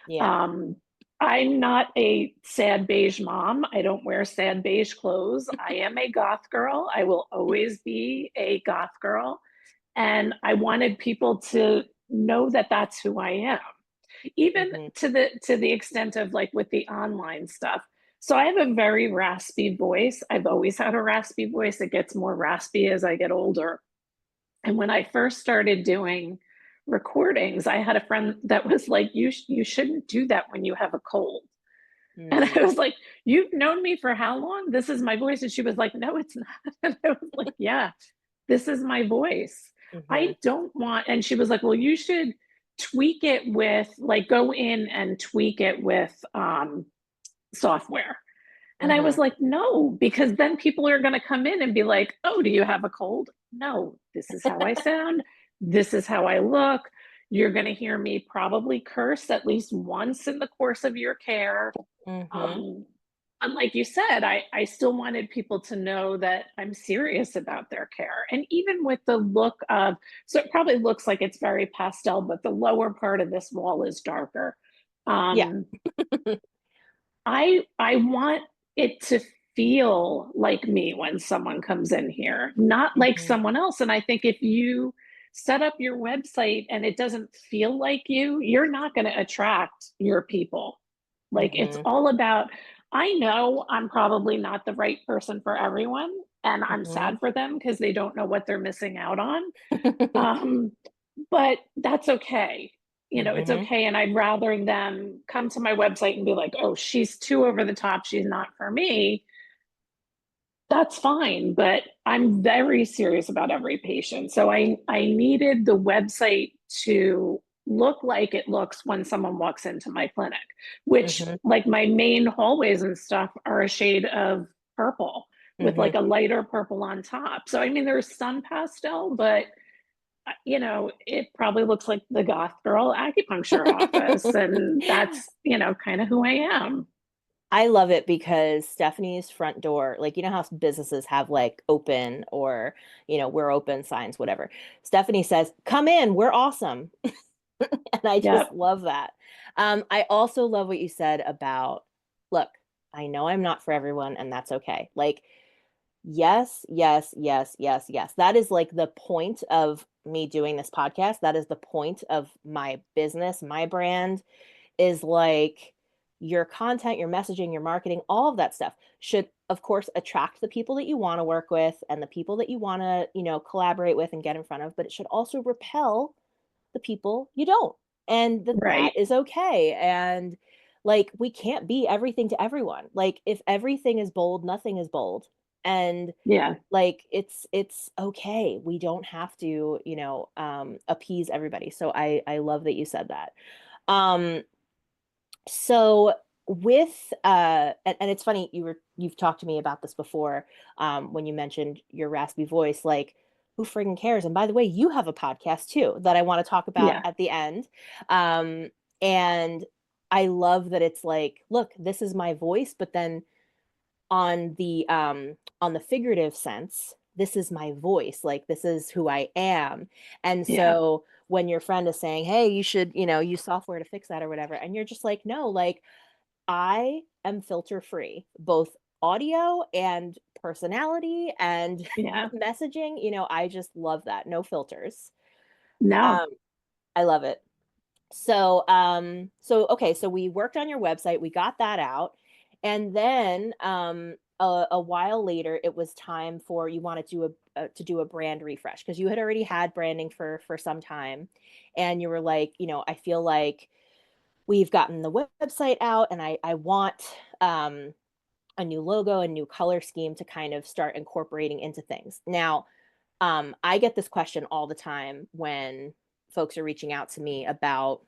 S1: Yeah.
S2: um, I'm not a sad beige mom. I don't wear sad beige clothes. I am a goth girl. I will always be a goth girl. And I wanted people to know that that's who I am, even
S1: Mm-hmm.
S2: to the extent of like with the online stuff. So I have a very raspy voice. I've always had a raspy voice. It gets more raspy as I get older. And when I first started doing recordings, I had a friend that was like, you shouldn't do that when you have a cold. And I
S1: Mm-hmm.
S2: was like, you've known me for how long? This is my voice. And she was like, no, it's not. And I was like, yeah, this is my voice.
S1: Mm-hmm.
S2: I don't want, and she was like, well, you should tweak it with, like, go in and tweak it with software. And I was
S1: Mm-hmm.
S2: like, no, because then people are going to come in and be like, oh, do you have a cold? No, this is how I sound. This is how I look. You're going to hear me probably curse at least once in the course of your care.
S1: Mm-hmm.
S2: Um, and like you said, I still wanted people to know that I'm serious about their care. And even with the look of, so it probably looks like it's very pastel, but the lower part of this wall is darker.
S1: Yeah.
S2: Um, I want it to feel like me when someone comes in here, not like
S1: Mm-hmm.
S2: someone else. And I think if you set up your website and it doesn't feel like you, you're not going to attract your people. Like it's
S1: Mm-hmm.
S2: all about, I know I'm probably not the right person for everyone, and I'm
S1: Mm-hmm.
S2: sad for them because they don't know what they're missing out on. Um, but that's okay. It's
S1: Mm-hmm.
S2: okay. And I'd rather them come to my website and be like, oh, she's too over the top. She's not for me. That's fine. But I'm very serious about every patient. So I needed the website to look like it looks when someone walks into my clinic, which
S1: Mm-hmm.
S2: like my main hallways and stuff are a shade of purple with
S1: Mm-hmm.
S2: like a lighter purple on top. So, I mean, there's some pastel, but it probably looks like the goth girl acupuncture office. And that's, kind of who I am.
S1: I love it because Stephanie's front door, like, how businesses have like open or, we're open signs, whatever. Stephanie says, come in, we're awesome. And I just
S2: Yep.
S1: love that. I also love what you said about, look, I know I'm not for everyone, and that's okay. Like, yes, yes, yes, yes, yes. That is like the point of me doing this podcast. That is the point of my business, my brand is like your content, your messaging, your marketing, all of that stuff should, of course, attract the people that you want to work with and the people that you want to, collaborate with and get in front of, but it should also repel the people you don't. And that
S2: Right.
S1: is okay. And like, we can't be everything to everyone. Like, if everything is bold, nothing is bold. And
S2: Yeah.
S1: like it's okay. We don't have to, appease everybody. So I love that you said that. Um so with and it's funny you've talked to me about this before, when you mentioned your raspy voice, like who friggin' cares? And by the way, you have a podcast too that I want to talk about
S2: Yeah,
S1: at the end. And I love that it's like, look, this is my voice, but then on the figurative sense, this is my voice, like this is who I am. And
S2: yeah,
S1: so when your friend is saying, hey, you should, use software to fix that or whatever, and you're just like, no, like I am filter free, both audio and personality and
S2: yeah.
S1: messaging. I just love that. No filters.
S2: No.
S1: Um, I love it. So okay, so we worked on your website, we got that out, and then a while later, it was time for you wanted to do a brand refresh because you had already had branding for some time, and you were like, I feel like we've gotten the website out, and I want a new logo, a new color scheme to kind of start incorporating into things. Now, I get this question all the time when folks are reaching out to me about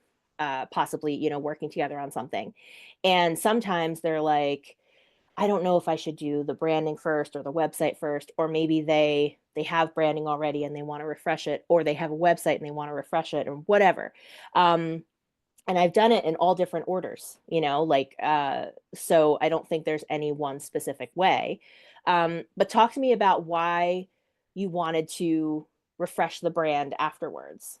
S1: possibly, working together on something. And sometimes they're like, I don't know if I should do the branding first or the website first, or maybe they have branding already and they want to refresh it, or they have a website and they want to refresh it, or whatever. Um, and I've done it in all different orders, like so I don't think there's any one specific way. But talk to me about why you wanted to refresh the brand afterwards.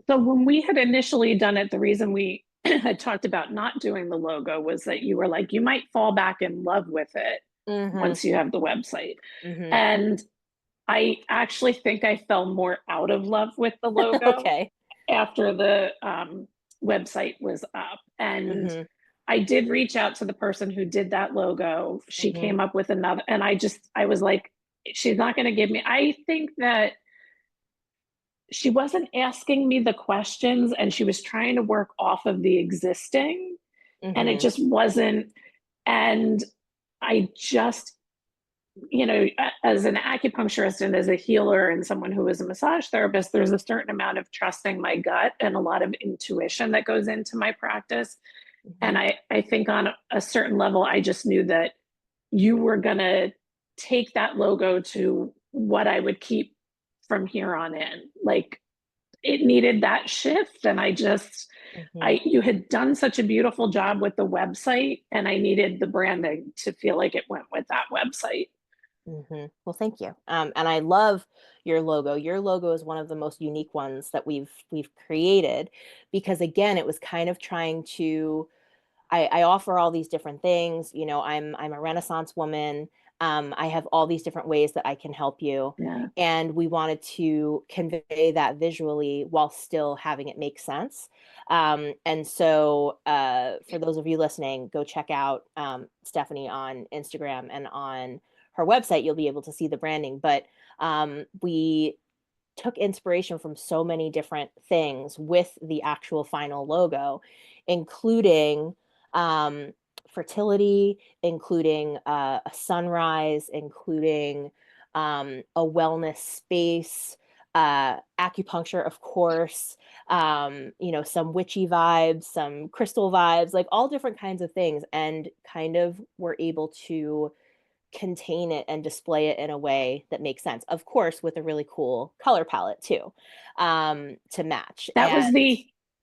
S2: So when we had initially done it, the reason we had talked about not doing the logo was that you were like, you might fall back in love with it
S1: Mm-hmm.
S2: once you have the website.
S1: Mm-hmm.
S2: And I actually think I fell more out of love with the logo
S1: Okay.
S2: after the website was up. And
S1: Mm-hmm.
S2: I did reach out to the person who did that logo. She
S1: Mm-hmm.
S2: came up with another, and I was like, she's not going to give me, I think that she wasn't asking me the questions and she was trying to work off of the existing, and it
S1: Mm-hmm.
S2: just wasn't. And I just, as an acupuncturist and as a healer and someone who is a massage therapist, there's a certain amount of trusting my gut and a lot of intuition that goes into my practice.
S1: Mm-hmm.
S2: And I think on a certain level, I just knew that you were going to take that logo to what I would keep from here on in. Like, it needed that shift. And
S1: Mm-hmm.
S2: you had done such a beautiful job with the website, and I needed the branding to feel like it went with that website.
S1: Mm-hmm. Well, thank you. And I love your logo. Your logo is one of the most unique ones that we've created because again, it was kind of trying to I offer all these different things. I'm a Renaissance woman. I have all these different ways that I can help you.
S2: Yeah.
S1: And we wanted to convey that visually while still having it make sense. And so, for those of you listening, go check out Stephanie on Instagram and on her website. You'll be able to see the branding. But we took inspiration from so many different things with the actual final logo, including um, fertility, including a sunrise, including a wellness space, acupuncture, of course, some witchy vibes, some crystal vibes, like all different kinds of things, and kind of were able to contain it and display it in a way that makes sense. Of course, with a really cool color palette too, to match.
S2: That was
S1: And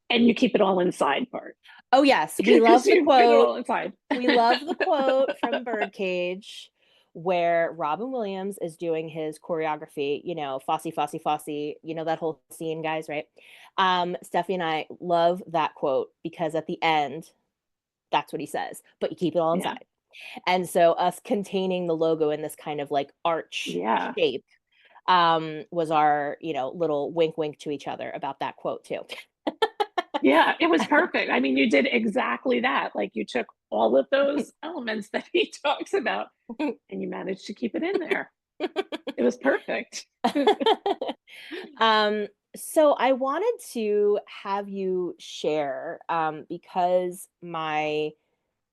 S2: and you keep it all inside part
S1: oh yes, we
S2: because
S1: love the
S2: you fit it
S1: quote.
S2: all inside.
S1: We love the quote from Birdcage where Robin Williams is doing his choreography, Fosse, Fosse, Fosse, that whole scene, guys, right? Steffi and I love that quote because at the end, that's what he says, but you keep it all
S2: Yeah.
S1: inside. And so us containing the logo in this kind of like arch
S2: Yeah.
S1: shape was our, little wink wink to each other about that quote too.
S2: Yeah, it was perfect. I mean, you did exactly that. Like, you took all of those elements that he talks about and you managed to keep it in there. It was perfect.
S1: um, so I wanted to have you share, because my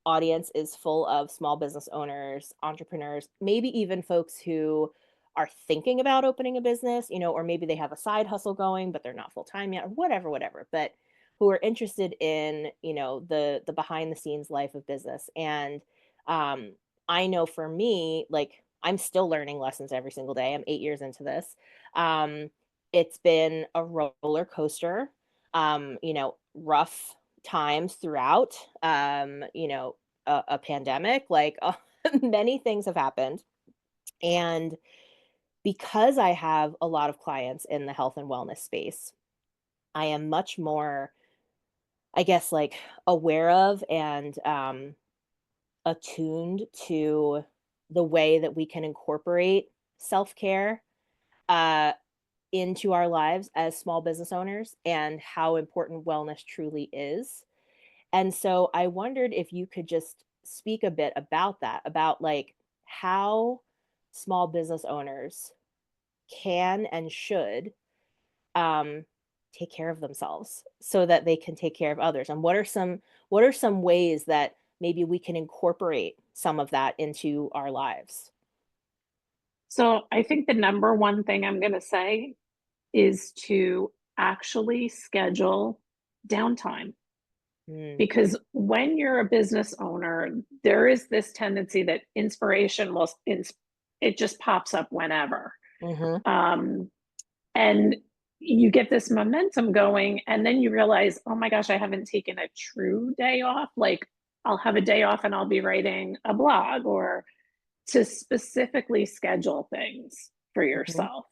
S1: audience is full of small business owners, entrepreneurs, maybe even folks who are thinking about opening a business, or maybe they have a side hustle going, but they're not full time yet, or whatever, whatever. But who are interested in, the behind the scenes life of business. And um I know for me, like, I'm still learning lessons every single day. I'm 8 years into this. um it's been a roller coaster, rough times throughout, a pandemic, like, many things have happened. And because I have a lot of clients in the health and wellness space, I am much more, I guess, like, aware of and attuned to the way that we can incorporate self care uh, into our lives as small business owners, and how important wellness truly is. And so I wondered if you could just speak a bit about that, about like how small business owners can and should um, take care of themselves so that they can take care of others. And what are some ways that maybe we can incorporate some of that into our lives?
S2: So I think the number one thing I'm going to say is to actually schedule downtime.
S1: Mm,
S2: Because when you're a business owner, there is this tendency that inspiration it just pops up whenever.
S1: mhm,
S2: Um, and you get this momentum going, and then you realize, oh my gosh, I haven't taken a true day off. Like, I'll have a day off and I'll be writing a blog, or to specifically schedule things for
S1: mhm,
S2: yourself.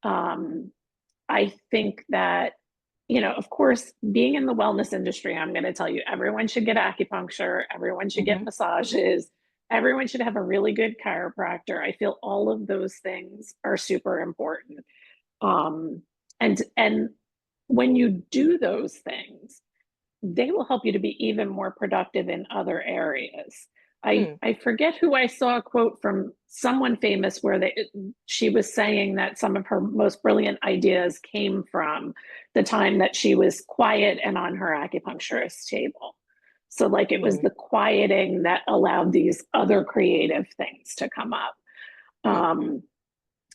S2: Um, I think that, of course, being in the wellness industry, I'm going to tell you, everyone should get acupuncture, everyone should get
S1: mhm,
S2: massages, everyone should have a really good chiropractor. I feel all of those things are super important. Um, and when you do those things, they will help you to be even more productive in other areas.
S1: mm,
S2: I forget who I saw a quote from someone famous where she was saying that some of her most brilliant ideas came from the time that she was quiet and on her acupuncturist table. So like it was
S1: mm,
S2: the quieting that allowed these other creative things to come up.
S1: mm,
S2: Um,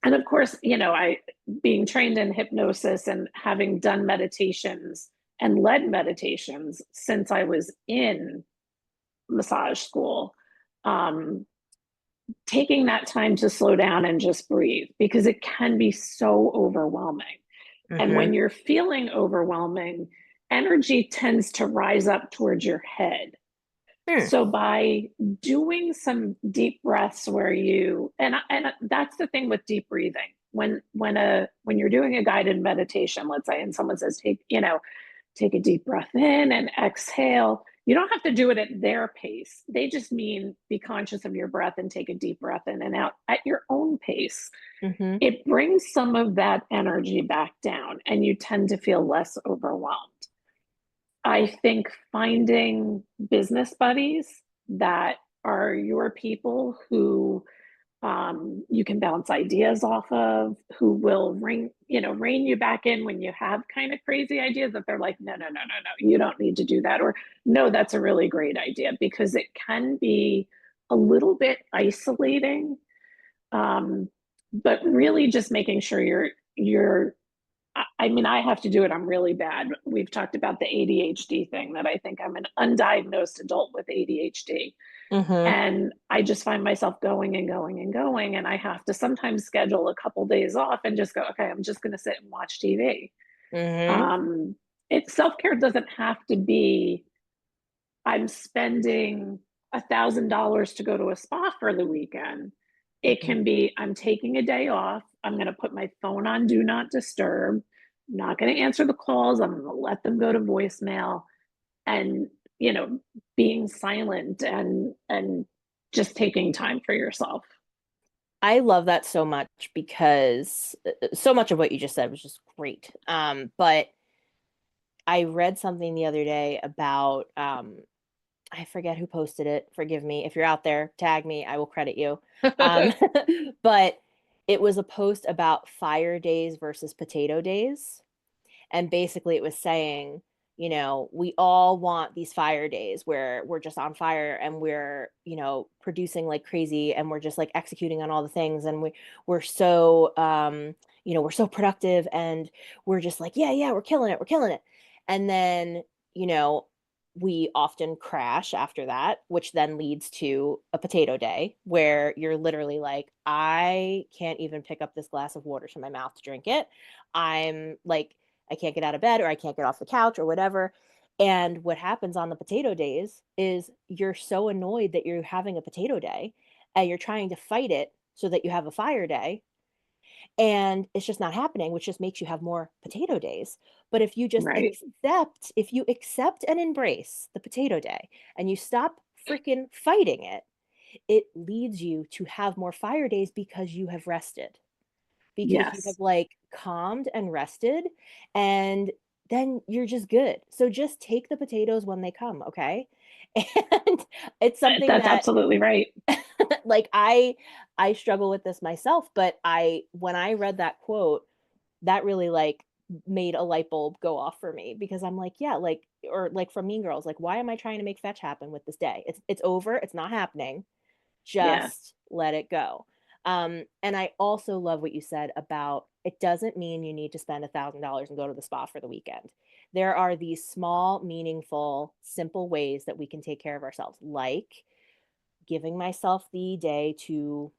S2: and of course, I being trained in hypnosis and having done meditations and led meditations since I was in massage school, um, taking that time to slow down and just breathe, because it can be so overwhelming. And
S1: mhm,
S2: when you're feeling overwhelming, energy tends to rise up towards your head.
S1: mm,
S2: So by doing some deep breaths where and that's the thing with deep breathing. When you're doing a guided meditation, let's say, and someone says take a deep breath in and exhale, you don't have to do it at their pace. They just mean be conscious of your breath and take a deep breath in and out at your own pace.
S1: mhm,
S2: It brings some of that energy back down and you tend to feel less overwhelmed. I think finding business buddies that are your people who you can bounce ideas off of, who will rein you back in when you have kind of crazy ideas that they're like, no, no, no, no, no, you don't need to do that. Or no, that's a really great idea, because it can be a little bit isolating. Um, but really just making sure you're I mean, I have to do it. I'm really bad. We've talked about the ADHD thing, that I think I'm an undiagnosed adult with ADHD.
S1: mhm,
S2: And I just find myself going and going and going. And I have to sometimes schedule a couple days off and just go, okay, I'm just going to sit and watch TV.
S1: mhm,
S2: Um, Self care doesn't have to be, I'm spending $1,000 to go to a spa for the weekend. It
S1: mhm.
S2: can be, I'm taking a day off. I'm going to put my phone on do not disturb. I'm not going to answer the calls. I'm going to let them go to voicemail, and, being silent and just taking time for yourself.
S1: I love that so much because so much of what you just said was just great. But I read something the other day about I forget who posted it. Forgive me. If you're out there, tag me. I will credit you. Um, but it was a post about fire days versus potato days. And basically, it was saying, we all want these fire days where we're just on fire and we're, producing like crazy and we're just like executing on all the things. And we're so, we're so productive and we're just like, yeah, yeah, we're killing it. We're killing it. And then, you know, we often crash after that, which then leads to a potato day where you're literally like, I can't even pick up this glass of water to my mouth to drink it. I'm like, I can't get out of bed or I can't get off the couch or whatever. And what happens on the potato days is you're so annoyed that you're having a potato day and you're trying to fight it so that you have a fire day, and it's just not happening, which just makes you have more potato days. But
S2: Right.
S1: if you accept and embrace the potato day and you stop freaking fighting it, it leads you to have more fire days because you have rested, because you have
S2: Yes.
S1: like calmed and rested, and then you're just good. So just take the potatoes when they come, okay? And it's something
S2: That's
S1: that
S2: absolutely right.
S1: like I struggle with this myself, but I when I read that quote, that really like made a light bulb go off for me because I'm like, yeah, like or like from Mean Girls, like why am I trying to make fetch happen with this day? It's over, it's not happening.
S2: Yeah.
S1: Just let it go. And I also love what you said about it doesn't mean you need to spend $1,000 and go to the spa for the weekend. There are these small, meaningful, simple ways that we can take care of ourselves, like giving myself the day to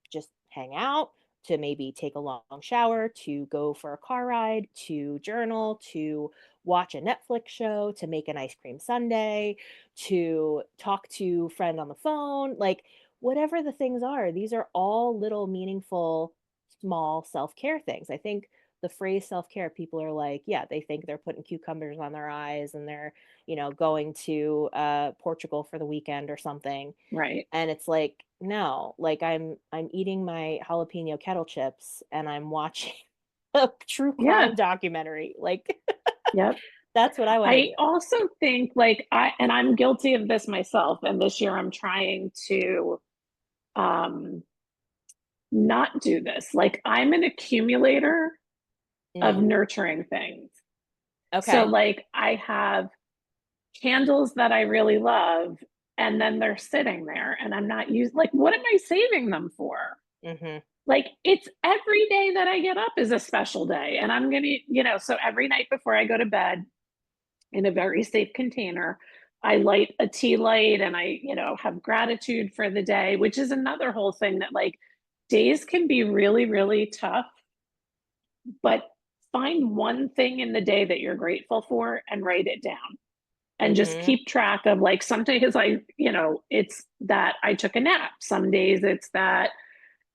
S1: just hang out, to maybe take a long shower, to go for a car ride, to journal, to watch a Netflix show, to make an ice cream sundae, to talk to a friend on the phone, like whatever the things are, these are all little meaningful small self-care things. I think the phrase self-care, people are like, yeah, they think they're putting cucumbers on their eyes and they're, going to Portugal for the weekend or something,
S2: Right.
S1: and it's like, no, like I'm eating my jalapeno kettle chips and I'm watching a true
S2: Yeah.
S1: crime documentary. Like
S2: Yep.
S1: that's what I want to
S2: I
S1: do.
S2: also think like and I'm guilty of this myself. And this year I'm trying to um not do this. Like I'm an accumulator of
S1: Mm,
S2: nurturing things. So
S1: okay.
S2: like I have candles that I really love and then they're sitting there and I'm not using, like what am I saving them for?
S1: Mm-hmm.
S2: Like it's every day that I get up is a special day and I'm going to, so every night before I go to bed in a very safe container, I light a tea light and I, have gratitude for the day, which is another whole thing that like days can be really, really tough, but find one thing in the day that you're grateful for and write it down and just
S1: Mm-hmm.
S2: keep track of like some days it's that I took a nap. Some days it's that,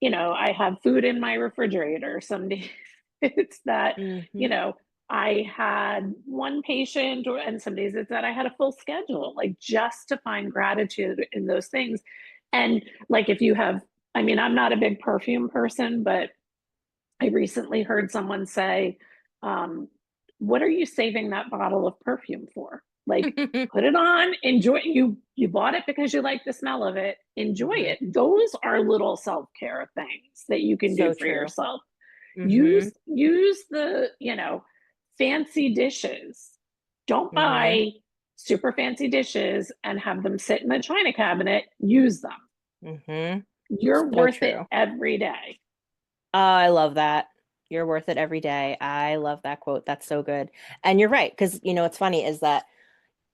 S2: I have food in my refrigerator. Some days it's that, you
S1: Mm-hmm.
S2: know, I had one patient and some days it's that I had a full schedule, like just to find gratitude in those things. And like if you have, I mean, I'm not a big perfume person, but I recently heard someone say, um, "What are you saving that bottle of perfume for? Like, put it on, enjoy. You bought it because you like the smell of it. Enjoy
S1: Mm-hmm.
S2: it. Those are little self care things that you can do
S1: So
S2: for
S1: true.
S2: yourself.
S1: Mm-hmm.
S2: Use the fancy dishes. Don't
S1: Mm-hmm.
S2: buy super fancy dishes and have them sit in the china cabinet. Use them.
S1: Mm-hmm.
S2: You're
S1: So
S2: worth it
S1: true.
S2: every day."
S1: Oh, I love that. You're worth it every day. I love that quote. That's so good. And you're right, because what's funny is that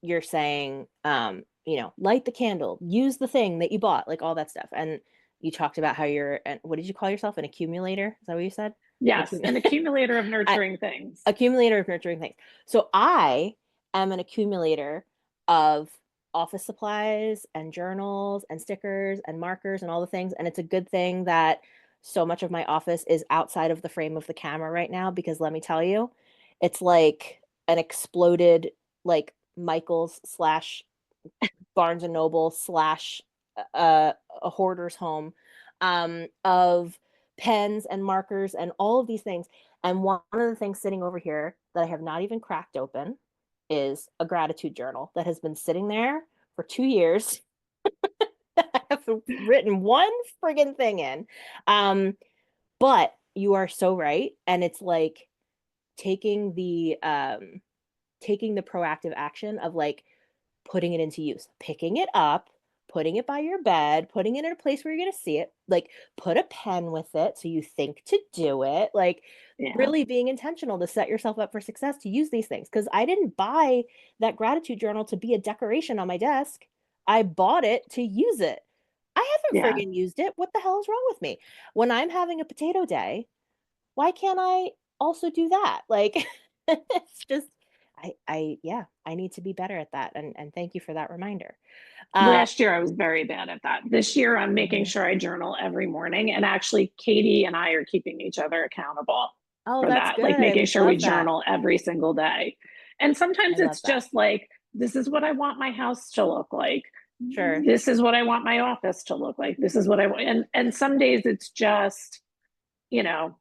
S1: you're saying, light the candle, use the thing that you bought, like all that stuff. And you talked about how you're, and what did you call yourself? An accumulator? Is that what you said? An
S2: Yes, an accumulator of
S1: I,
S2: nurturing things.
S1: accumulator of nurturing things. So I am an accumulator of office supplies and journals and stickers and markers and all the things. And it's a good thing that so much of my office is outside of the frame of the camera right now, because let me tell you, it's like an exploded, like Michael's slash Barnes and Noble slash a hoarder's home, of pens and markers and all of these things. And one of the things sitting over here that I have not even cracked open is a gratitude journal that has been sitting there for 2 years. I haven't written one friggin' thing in. Um, but you are so right. And it's like taking the taking the proactive action of like putting it into use, picking it up, putting it by your bed, putting it in a place where you're going to see it, like put a pen with it so you think to do it, like
S2: Yeah.
S1: really being intentional to set yourself up for success to use these things. Because I didn't buy that gratitude journal to be a decoration on my desk. I bought it to use it. I haven't
S2: Yeah.
S1: friggin' used it. What the hell is wrong with me? When I'm having a potato day, why can't I also do that? Like, it's just, yeah, I need to be better at that. And thank you for that reminder. Uh,
S2: Last year, I was very bad at that. This year, I'm making
S1: mhm.
S2: sure I journal every morning. And actually, Katie and I are keeping each other accountable
S1: Oh,
S2: for
S1: that's
S2: that, like
S1: good. I
S2: making sure we
S1: love that.
S2: journal every single day. And
S1: I
S2: sometimes
S1: love
S2: it's
S1: that.
S2: just like, this is what I want my house to look like.
S1: Sure.
S2: This is what I want my office to look like. This is what I want. And some days it's just, you know,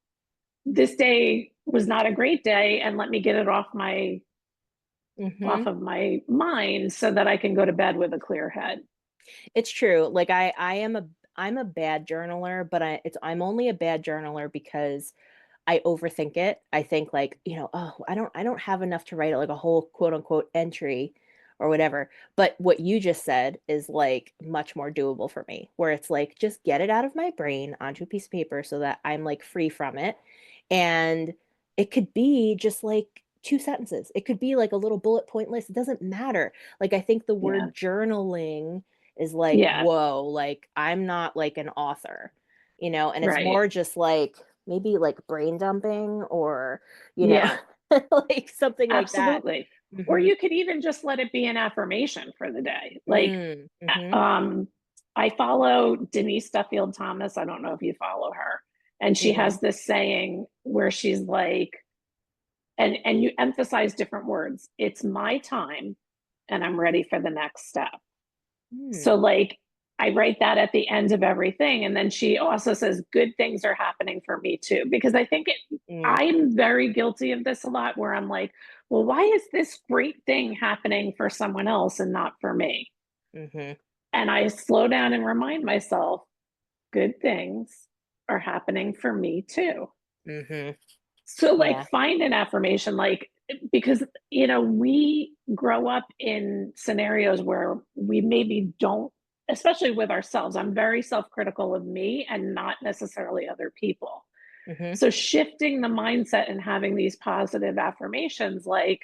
S2: this day was not a great day, and let me get it off
S1: Hmm.
S2: of my mind so that I can go to bed with a clear head.
S1: It's true. Like I'm a bad journaler, but I'm only a bad journaler because I overthink it. I think like, oh, I don't have enough to write like a whole quote unquote entry or whatever. But what you just said is like much more doable for me, where it's like just get it out of my brain onto a piece of paper so that I'm like free from it. And it could be just like two sentences. It could be like a little bullet point list. It doesn't matter. Like I think the
S2: Yeah.
S1: word journaling is like,
S2: Yeah.
S1: whoa, like I'm not like an author, and it's
S2: Right.
S1: more just like maybe like brain dumping or,
S2: Yeah.
S1: like something like that.
S2: Absolutely. Or
S1: Hmm.
S2: you could even just let it be an affirmation for the day. Like,
S1: Mm, hmm.
S2: um, I follow Denise Duffield Thomas. I don't know if you follow her. And she
S1: Mm-mm.
S2: has this saying where she's like, and you emphasize different words. It's my time and I'm ready for the next step. So
S1: Mm,
S2: like I write that at the end of everything. And then she also says, good things are happening for me too. Because I think
S1: mm,
S2: I'm very guilty of this a lot where I'm like, well, why is this great thing happening for someone else and not for me?
S1: mm-hmm,
S2: And I slow down and remind myself, good things are happening for me too.
S1: mm-hmm.
S2: So like
S1: Yeah.
S2: find an affirmation, like because we grow up in scenarios where we maybe don't, especially with ourselves. I'm very self-critical of me and not necessarily other people.
S1: Mm-hmm,
S2: So shifting the mindset and having these positive affirmations like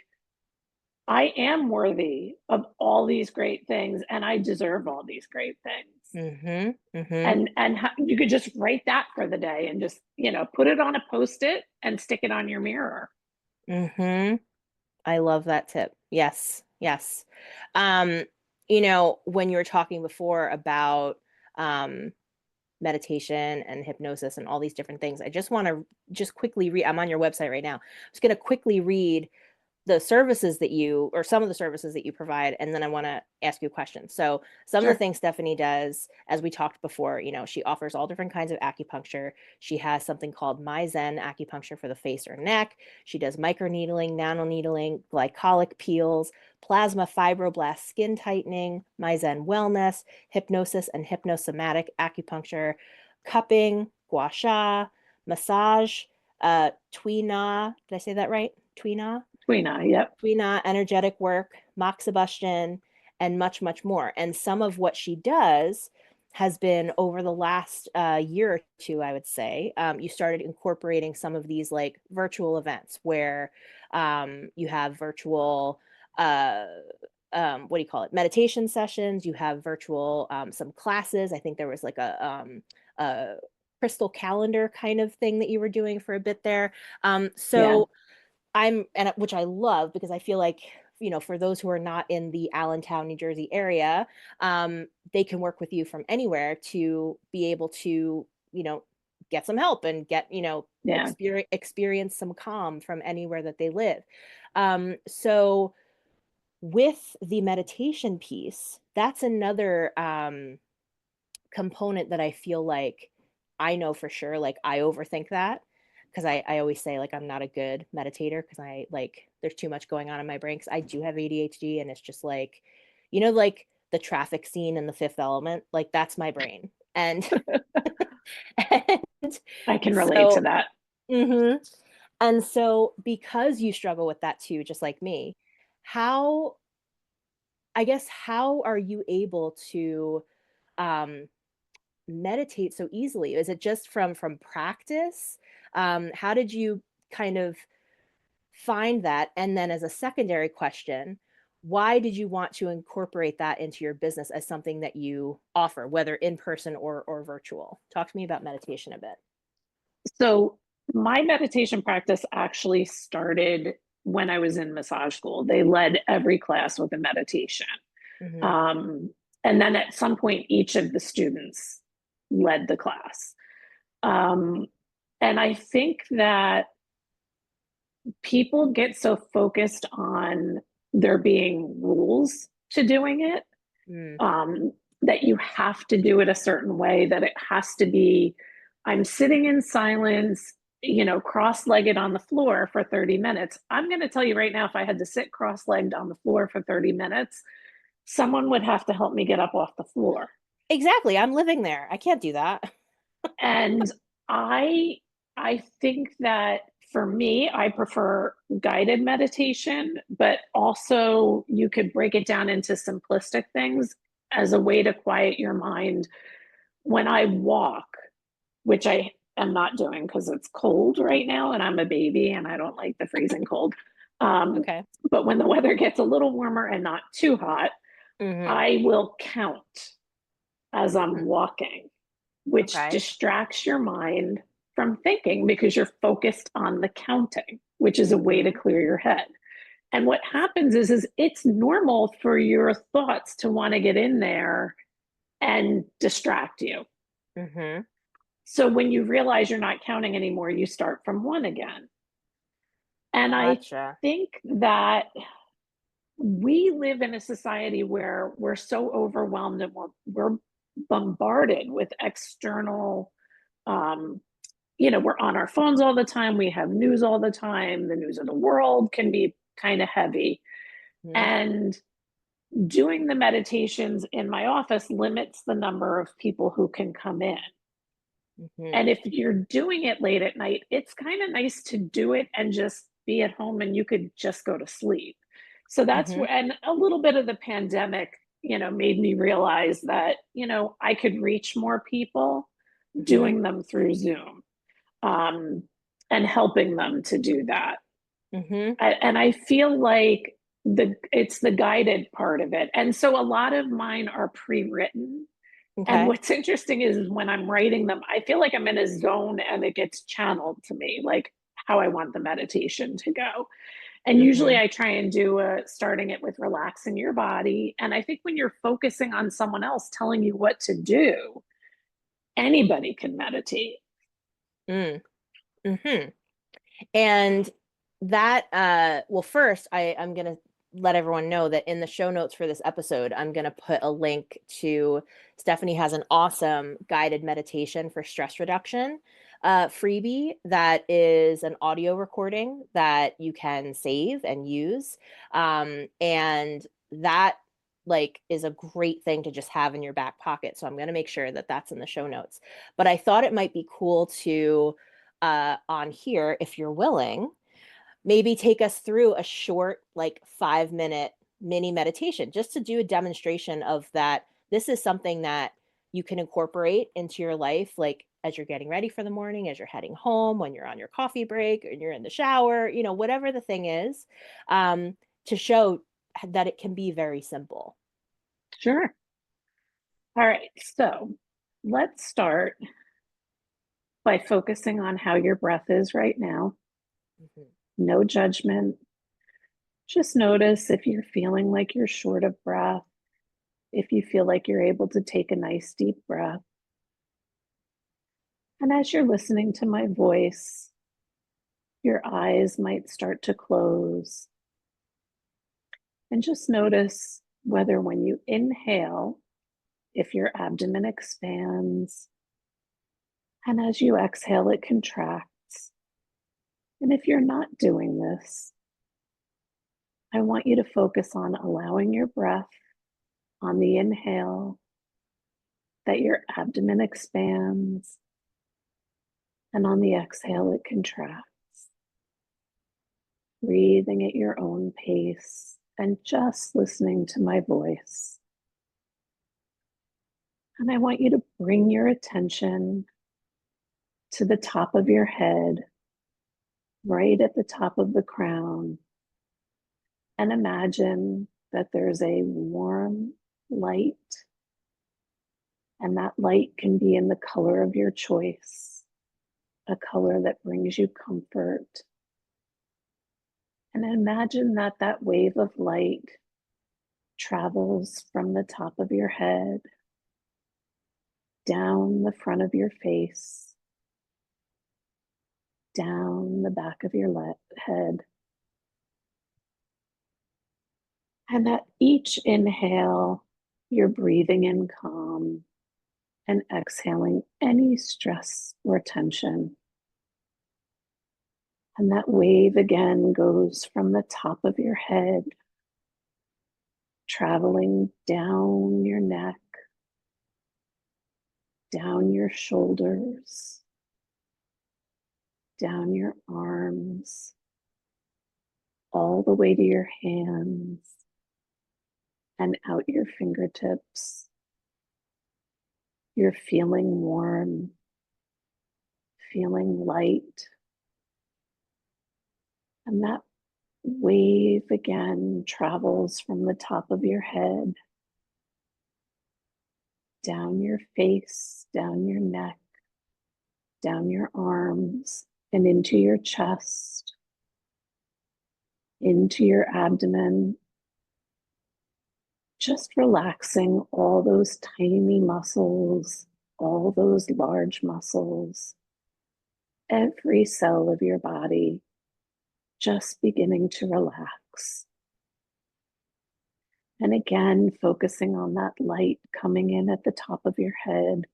S2: I am worthy of all these great things and I deserve all these great things.
S1: mm-hmm, mm-hmm,
S2: And you could just write that for the day and just, put it on a post-it and stick it on your mirror.
S1: mm-hmm. I love that tip. Yes, yes. Um, when you were talking before about um meditation and hypnosis and all these different things, I just want to just quickly read. I'm on your website right now. I'm just going to quickly read the services that you or some of the services that you provide, and then I want to ask you a question. So some of the
S2: Sure.
S1: things Stephanie does, as we talked before, she offers all different kinds of acupuncture. She has something called My Zen acupuncture for the face or neck. She does microneedling, nanoneedling, glycolic peels, plasma fibroblast skin tightening, My Zen wellness, hypnosis and hypnosomatic acupuncture, cupping, gua sha, massage, tui na, did I say that right? Tui na?
S2: Twina, yep.
S1: Quina, energetic work, moxibustion, and much, much more. And some of what she does has been over the last year or two, I would say. You started incorporating some of these like virtual events where you have virtual, uh, what do you call it? Meditation sessions. You have virtual, some classes. I think there was like a crystal calendar kind of thing that you were doing for a bit there.
S2: Yeah.
S1: So and which I love because I feel like, for those who are not in the Allentown, New Jersey area, they can work with you from anywhere to be able to, get some help and get,
S2: Yeah.
S1: experience some calm from anywhere that they live. So with the meditation piece, that's another component that I feel like I know for sure, like I overthink that because I always say like I'm not a good meditator because I like there's too much going on in my brain because I do have ADHD and it's just like, like the traffic scene in The Fifth Element, like that's my brain. And and
S2: I can relate to
S1: so
S2: that.
S1: mhm. And so because you struggle with that too, just like me, how I guess how are you able to um, meditate so easily? Is it just from practice? How did you kind of find that? And then as a secondary question, why did you want to incorporate that into your business as something that you offer, whether in person or virtual? Talk to me about meditation a bit.
S2: So my meditation practice actually started when I was in massage school. They led every class with a meditation.
S1: Hmm.
S2: Um, and then at some point, each of the students led the class. Um, and I think that people get so focused on there being rules to doing it,
S1: Mm.
S2: um, that you have to do it a certain way, that it has to be, I'm sitting in silence, cross-legged on the floor for 30 minutes. I'm going to tell you right now, if I had to sit cross-legged on the floor for 30 minutes, someone would have to help me get up off the floor.
S1: Exactly. I'm living there. I can't do that.
S2: And I I think that for me, I prefer guided meditation, but also you could break it down into simplistic things as a way to quiet your mind. When I walk, which I am not doing because it's cold right now and I'm a baby and I don't like the freezing cold. Um,
S1: Okay.
S2: but when the weather gets a little warmer and not too hot,
S1: Hmm.
S2: I will count as I'm
S1: Hmm.
S2: walking, which
S1: Okay.
S2: distracts your mind from thinking because you're focused on the counting, which is a way to
S1: Hmm.
S2: clear your head. And what happens is it's normal for your thoughts to want to get in there and distract you.
S1: Hmm.
S2: So when you realize you're not counting anymore, you start from one again. And I
S1: Gotcha.
S2: think that we live in a society where we're so overwhelmed and we're bombarded with external, um, we're on our phones all the time. We have news all the time. The news of the world can be kind of heavy.
S1: Hmm.
S2: And doing the meditations in my office limits the number of people who can come in.
S1: Hmm.
S2: And if you're doing it late at night, it's kind of nice to do it and just be at home and you could just go to sleep. So that's
S1: Hmm.
S2: where, and a little bit of the pandemic, made me realize that, I could reach more people
S1: Hmm.
S2: doing them through Zoom, um, and helping them to do that.
S1: Hmm.
S2: And I feel like it's the guided part of it. And so a lot of mine are pre-written, and
S1: Okay.
S2: what's interesting is when I'm writing them, I feel like I'm in a zone and it gets channeled to me, like how I want the meditation to go. And usually
S1: Hmm.
S2: I try and do starting it with relaxing your body. And I think when you're focusing on someone else telling you what to do, anybody can meditate.
S1: Mm. Hmm. And that, well, first, I'm going to let everyone know that in the show notes for this episode, I'm going to put a link to Stephanie has an awesome guided meditation for stress reduction freebie that is an audio recording that you can save and use. And that like is a great thing to just have in your back pocket. So I'm going to make sure that that's in the show notes. But I thought it might be cool to on here, if you're willing, maybe take us through a short, like 5 minute mini meditation just to do a demonstration of that. This is something that you can incorporate into your life, like as you're getting ready for the morning, as you're heading home, when you're on your coffee break, and you're in the shower, whatever the thing is, to show that it can be very simple.
S2: Sure. All right. So let's start by focusing on how your breath is right now.
S1: Mhm.
S2: No judgment. Just notice if you're feeling like you're short of breath, if you feel like you're able to take a nice deep breath. And as you're listening to my voice, your eyes might start to close. And just notice whether when you inhale, if your abdomen expands, and as you exhale, it contracts. And if you're not doing this, I want you to focus on allowing your breath on the inhale, that your abdomen expands, and on the exhale, it contracts. Breathing at your own pace and just listening to my voice. And I want you to bring your attention to the top of your head, right at the top of the crown, and imagine that there's a warm light, and that light can be in the color of your choice, a color that brings you comfort. And imagine that that wave of light travels from the top of your head down the front of your face, down the back of your head. And at each inhale, you're breathing in calm and exhaling any stress or tension. And that wave again goes from the top of your head, traveling down your neck, down your shoulders, down your arms, all the way to your hands and out your fingertips. You're feeling warm, feeling light. And that wave again travels from the top of your head, down your face, down your neck, down your arms, and into your chest, into your abdomen, just relaxing all those tiny muscles, all those large muscles, every cell of your body just beginning to relax. And again, focusing on that light coming in at the top of your head,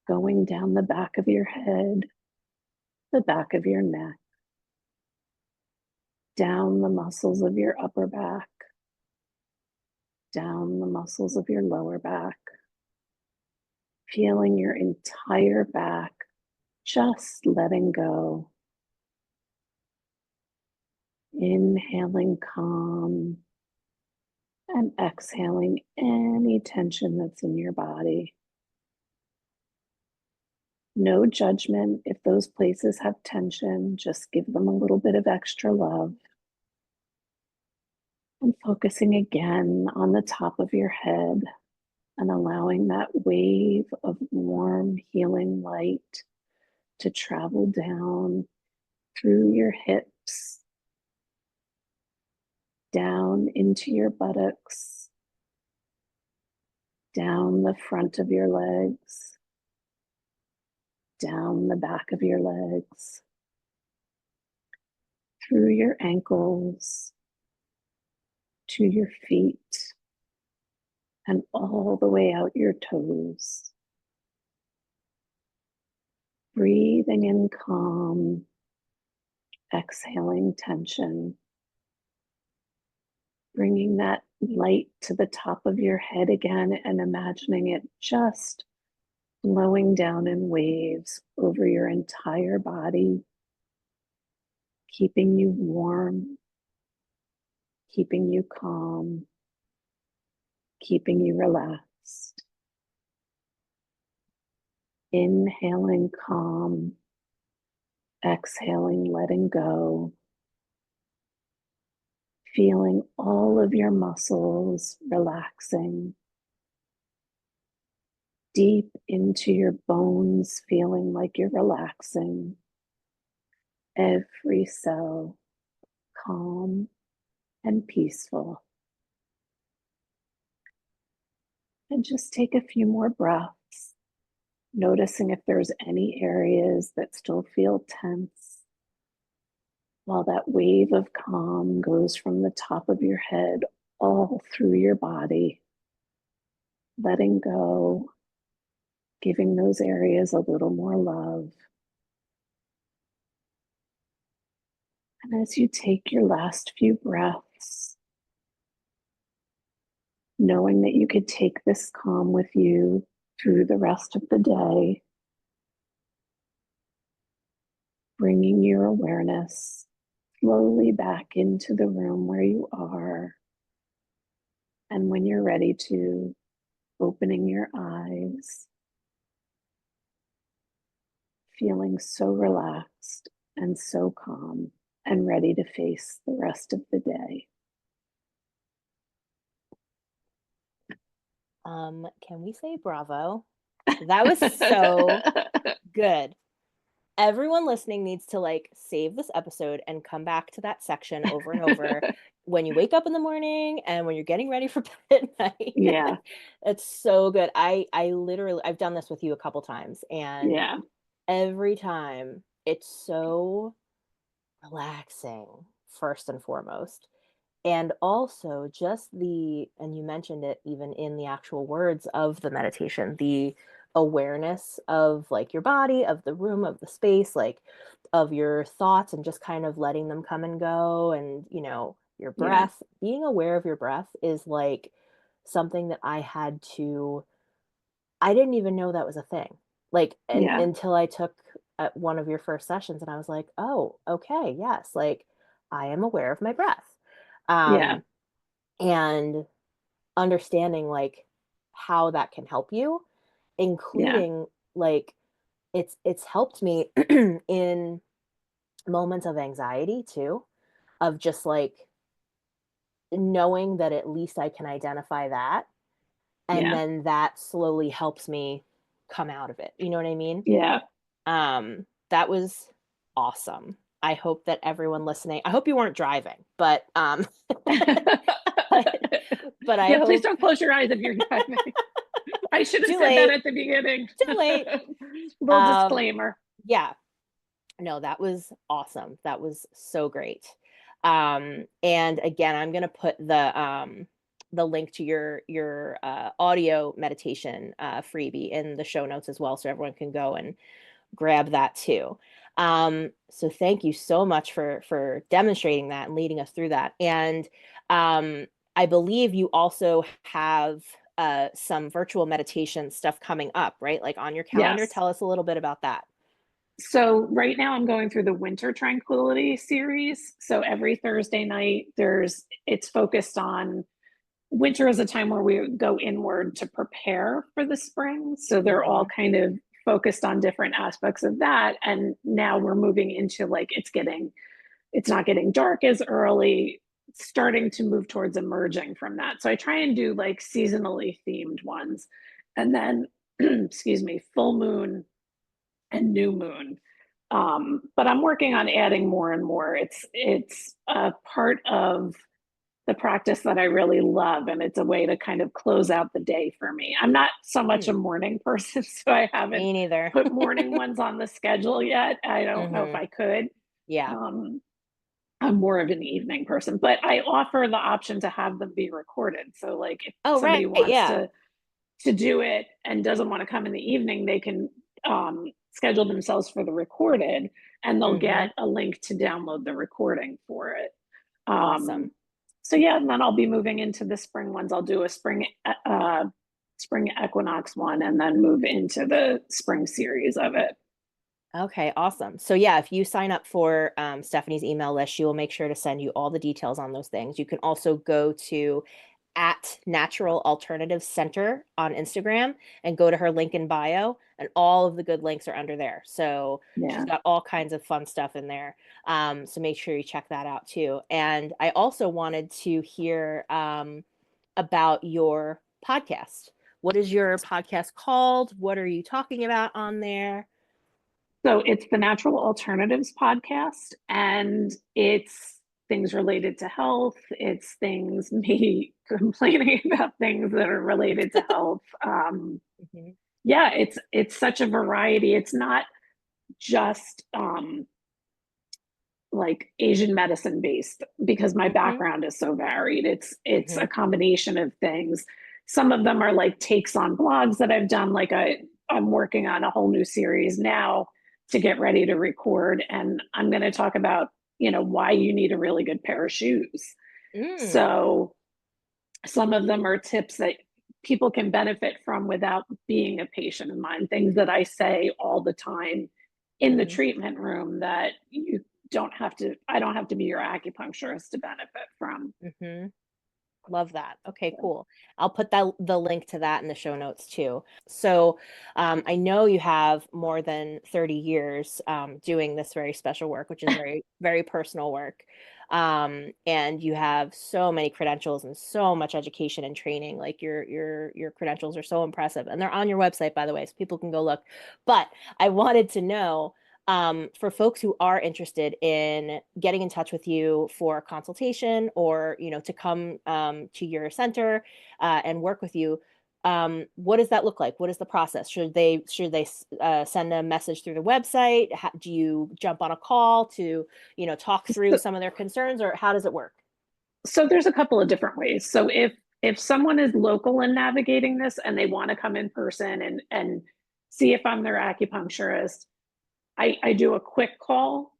S2: going down the back of your head, the back of your neck, down the muscles of your upper back, down the muscles of your lower back, feeling your entire back just letting go. Inhaling calm and exhaling any tension that's in your body. No judgment if those places have tension, just give them a little bit of extra love. And focusing again on the top of your head and allowing that wave of warm, healing light to travel down through your hips, down into your buttocks, down the front of your legs, down the back of your legs, through your ankles, to your feet, and all the way out your toes. Breathing in calm, exhaling tension, bringing that light to the top of your head again and imagining it just flowing down in waves over your entire body, keeping you warm, keeping you calm, keeping you relaxed. Inhaling calm, exhaling letting go, feeling all of your muscles relaxing, deep into your bones, feeling like you're relaxing, every cell calm and peaceful. And just take a few more breaths, noticing if there's any areas that still feel tense, while that wave of calm goes from the top of your head all through your body, letting go, giving those areas a little more love. And as you take your last few breaths, knowing that you could take this calm with you through the rest of the day, bringing your awareness slowly back into the room where you are. And when you're ready to, opening your eyes, feeling so relaxed and so calm and ready to face the rest of the day.
S1: Can we say bravo? That was so good. Everyone listening needs to like save this episode and come back to that section over and over when you wake up in the morning and when you're getting ready for bed at night.
S2: Yeah,
S1: It's so good. I literally I've done this with you a couple times, and
S2: yeah,
S1: every time it's so relaxing, first and foremost. And also just and you mentioned it even in the actual words of the meditation, the awareness of like your body, of the room, of the space, like of your thoughts, and just kind of letting them come and go. And, your
S2: yeah,
S1: breath, being aware of your breath is like something that I didn't even know that was a thing. Like, and
S2: yeah,
S1: until I took one of your first sessions, and I was like, oh, okay, yes, like I am aware of my breath.
S2: yeah,
S1: Um, and understanding like how that can help you,
S2: yeah,
S1: including like it's helped me in moments of anxiety too, of just like knowing that at least I can identify that, and
S2: yeah,
S1: then that slowly helps me come out of it. You know what I mean?
S2: yeah.
S1: That was awesome. I hope that everyone listening, I hope you weren't driving, but, but I
S2: Yeah, please
S1: hope
S2: don't close your eyes if you're driving. I should have
S1: too
S2: said that
S1: late,
S2: at the beginning.
S1: too late.
S2: Little
S1: Um,
S2: disclaimer.
S1: yeah, no, that was awesome. That was so great. And again, I'm gonna put the link to your audio meditation freebie in the show notes as well, so everyone can go and grab that too. So thank you so much for demonstrating that and leading us through that. And I believe you also have some virtual meditation stuff coming up, right? Like on your calendar.
S2: Yes.
S1: Tell us a little bit about that.
S2: So right now I'm going through the Winter Tranquility series. So every Thursday night it's focused on winter is a time where we go inward to prepare for the spring. So they're all
S1: Hmm.
S2: kind of focused on different aspects of that. And now we're moving into like it's not getting dark as early, starting to move towards emerging from that. So I try and do like seasonally themed ones. And then, excuse me, full moon and new moon. But I'm working on adding more and more. It's a part of the practice that I really love, and it's a way to kind of close out the day for me. I'm not so much a
S1: Hmm.
S2: morning person, so I haven't
S1: Me neither.
S2: put morning ones on the schedule yet. I don't know if
S1: Hmm.
S2: I could.
S1: Yeah.
S2: Um, I'm more of an evening person, but I offer the option to have them be recorded. So like if
S1: Oh, right.
S2: somebody wants
S1: Yeah.
S2: to do it and doesn't want to come in the evening, they can schedule themselves for the recorded, and they'll
S1: Hmm.
S2: get a link to download the recording for it. Um,
S1: Awesome.
S2: so yeah, and then I'll be moving into the spring ones. I'll do a spring equinox one, and then move into the spring series of it.
S1: Okay, awesome. So yeah, if you sign up for Stephanie's email list, she will make sure to send you all the details on those things. You can also go to at Natural Alternative Center on Instagram and go to her link in bio, and all of the good links are under there. So she's
S2: Yeah.
S1: got all kinds of fun stuff in there. So make sure you check that out too. And I also wanted to hear about your podcast. What is your podcast called? What are you talking about on there?
S2: So it's the Natural Alternatives podcast, and it's things related to health. It's things me complaining about things that are related to health.
S1: Mhm.
S2: Yeah, it's such a variety. It's not just like Asian medicine based because my
S1: Mhm.
S2: background is so varied. It's a
S1: Mhm.
S2: combination of things. Some of them are like takes on blogs that I've done. Like I'm working on a whole new series now to get ready to record, and I'm going to talk about why you need a really good pair of shoes.
S1: Mm.
S2: So some of them are tips that people can benefit from without being a patient of mine, things that I say all the time in the
S1: Mhm.
S2: treatment room that I don't have to be your acupuncturist to benefit from.
S1: Mhm. Love that. Okay,
S2: So,
S1: cool. I'll put the link to that in the show notes too. So, I know you have more than 30 years doing this very special work, which is very, very personal work. And you have so many credentials and so much education and training. Like your credentials are so impressive, and they're on your website, by the way, so people can go look. But I wanted to know for folks who are interested in getting in touch with you for a consultation or, to come to your center and work with you, what does that look like? What is the process? Should they send a message through the website? Do you jump on a call to, talk through
S2: so,
S1: some of their concerns, or how does it work?
S2: so there's a couple of different ways. So if someone is local in navigating this and they want to come in person and see if I'm their acupuncturist, I do a quick call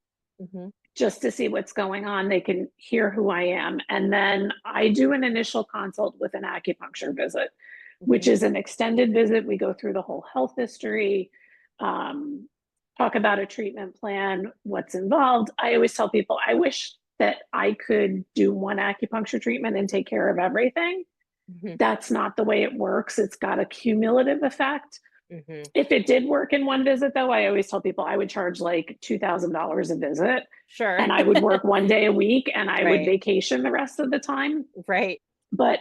S1: Hmm.
S2: just to see what's going on. They can hear who I am. And then I do an initial consult with an acupuncture visit, which
S1: Hmm.
S2: is an extended visit. We go through the whole health history, talk about a treatment plan, what's involved. I always tell people I wish that I could do one acupuncture treatment and take care of everything.
S1: Hmm.
S2: That's not the way it works. It's got a cumulative effect.
S1: Hmm.
S2: If it did work in one visit, though, I always tell people I would charge like $2,000 a visit
S1: Sure.
S2: and I would work one day a week and I would
S1: Right.
S2: vacation the rest of the time.
S1: Right.
S2: But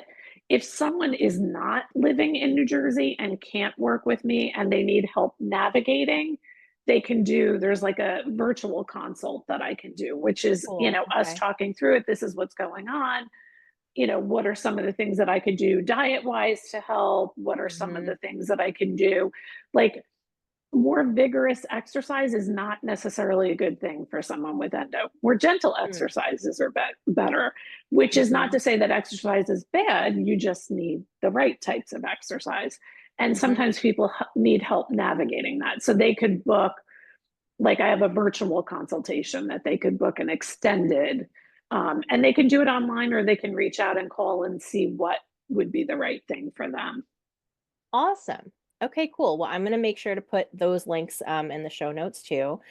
S2: if someone is not living in New Jersey and can't work with me and they need help navigating, they can do, there's like a virtual consult that I can do, which is,
S1: Cool.
S2: us
S1: Okay.
S2: talking through it. This is what's going on. What are some of the things that I could do diet wise to help? What are some of
S1: Hmm.
S2: the things that I can do? Like more vigorous exercise is not necessarily a good thing for someone with endo. More gentle exercises are better, which is not
S1: Mm-hmm.
S2: to say that exercise is bad. You just need the right types of exercise. And
S1: Hmm.
S2: sometimes people need help navigating that. So they could book, like I have a virtual consultation that they could book an extended, and they can do it online or they can reach out and call and see what would be the right thing for them.
S1: Awesome. Okay, cool. Well, I'm going to make sure to put those links in the show notes too.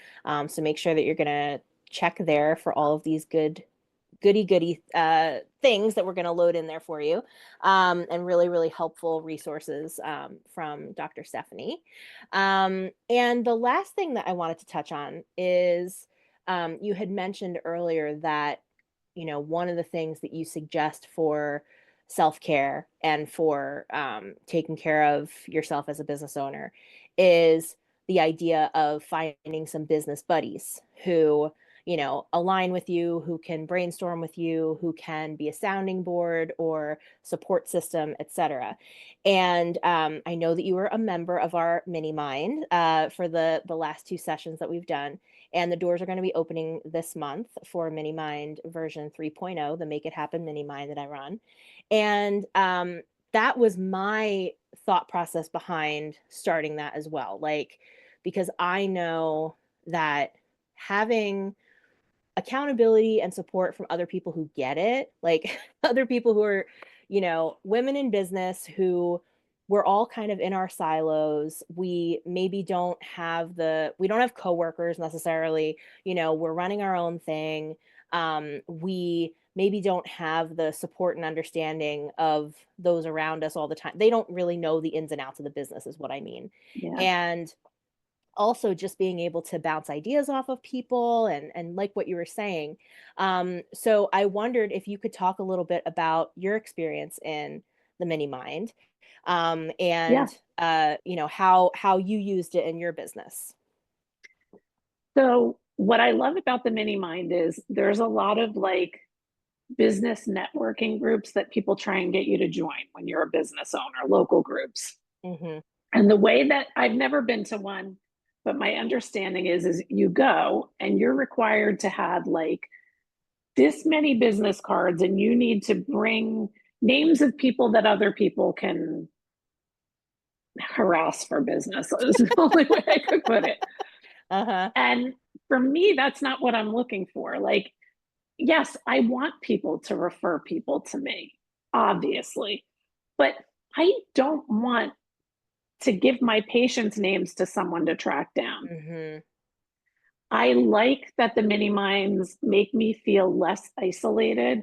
S1: So make sure that you're going to check there for all of these goody things that we're going to load in there for you, and really, really helpful resources from Dr. Stephanie. And the last thing that I wanted to touch on is you had mentioned earlier that, one of the things that you suggest for self-care and for taking care of yourself as a business owner is the idea of finding some business buddies who, align with you, who can brainstorm with you, who can be a sounding board or support system, etc. And I know that you were a member of our mini mind for the last two sessions that we've done. And the doors are going to be opening this month for Mini Mind version 3.0, the Make It Happen Mini Mind that I run. And that was my thought process behind starting that as well. Like, because I know that having accountability and support from other people who get it, like other people who are, women in business who we're all kind of in our silos. We maybe we don't have coworkers necessarily, we're running our own thing. We maybe don't have the support and understanding of those around us all the time. They don't really know the ins and outs of the business, is what I mean.
S2: Yeah.
S1: And also just being able to bounce ideas off of people and like what you were saying. So I wondered if you could talk a little bit about your experience in the mini mind,
S2: Yeah.
S1: and how you used it in your business.
S2: So what I love about the mini mind is there's a lot of like business networking groups that people try and get you to join when you're a business owner, local groups.
S1: Hmm.
S2: And the way that I've never been to one, but my understanding is you go and you're required to have like this many business cards and you need to bring names of people that other people can harass for business. Is the only way I could put it.
S1: Uh-huh.
S2: And for me, that's not what I'm looking for. Like, yes, I want people to refer people to me, obviously, but I don't want to give my patients' names to someone to track down.
S1: Hmm.
S2: I like that the mini minds make me feel less isolated.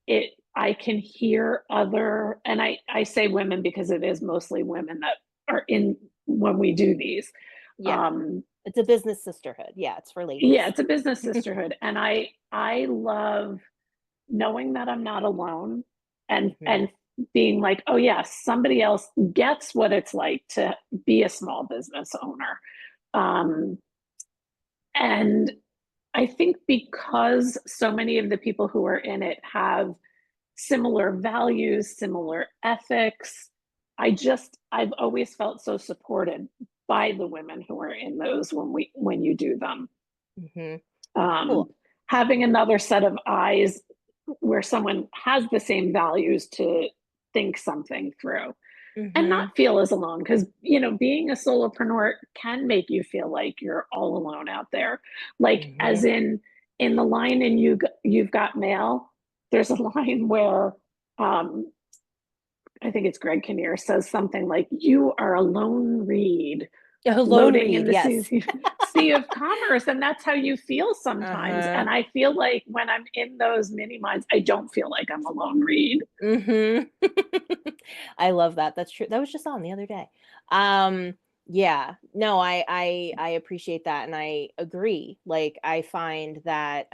S2: It I can hear other, and I say women because it is mostly women that are in when we do these.
S1: Yeah.
S2: Um,
S1: It's a business sisterhood. Yeah, it's for
S2: yeah,
S1: ladies.
S2: it's a business sisterhood, and I love knowing that I'm not alone,
S1: Hmm.
S2: and being like, oh yes, somebody else gets what it's like to be a small business owner. Um, and I think because so many of the people who are in it have similar values, similar ethics, I've always felt so supported by the women who are in those when you do them.
S1: Hmm.
S2: Um,
S1: Cool.
S2: Having another set of eyes where someone has the same values to think something through and
S1: Hmm.
S2: not feel as alone, because being a solopreneur can make you feel like you're all alone out there, like as
S1: Hmm.
S2: in the line in you've got mail. There's a line where um I think it's Greg Kinnear says something like, you are a lone reed
S1: A lone
S2: floating in
S1: read.
S2: the
S1: Yes.
S2: sea of commerce, and that's how you feel sometimes.
S1: Uh-huh.
S2: And I feel like when I'm in those mini minds, I don't feel like I'm a lone reed.
S1: Hmm. I love that. That's true. That was just on the other day. Yeah. No, I appreciate that and I agree. Like I find that